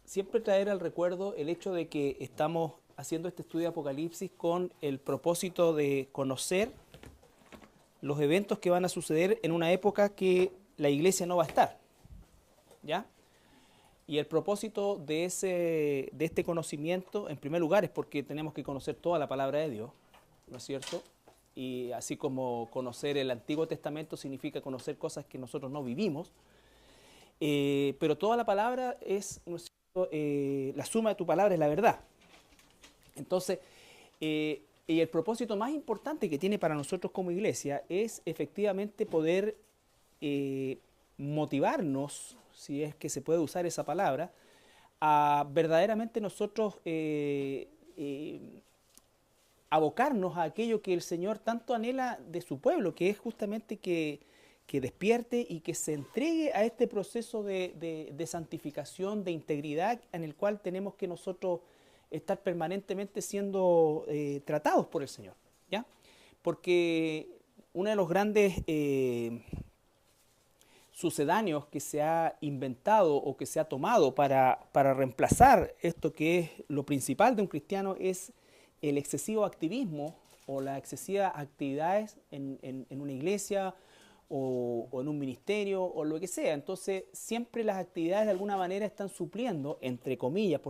[SPEAKER 1] siempre traer al recuerdo el hecho de que estamos haciendo este estudio de Apocalipsis con el propósito de conocer los eventos que van a suceder en una época que la iglesia no va a estar, ¿ya? Y el propósito de este conocimiento, en primer lugar, es porque tenemos que conocer toda la palabra de Dios, ¿no es cierto? Y así como conocer el Antiguo Testamento significa conocer cosas que nosotros no vivimos, pero toda la palabra es, ¿no es cierto?, la suma de tu palabra es la verdad. Entonces, y el propósito más importante que tiene para nosotros como iglesia es efectivamente poder motivarnos, si es que se puede usar esa palabra, a verdaderamente nosotros abocarnos a aquello que el Señor tanto anhela de su pueblo, que es justamente que despierte y que se entregue a este proceso de santificación, de integridad, en el cual tenemos que nosotros estar permanentemente siendo tratados por el Señor, ¿ya? Porque uno de los grandes sucedáneos que se ha inventado o que se ha tomado para reemplazar esto que es lo principal de un cristiano es el excesivo activismo o las excesivas actividades en una iglesia o en un ministerio o lo que sea. Entonces siempre las actividades de alguna manera están supliendo, entre comillas, por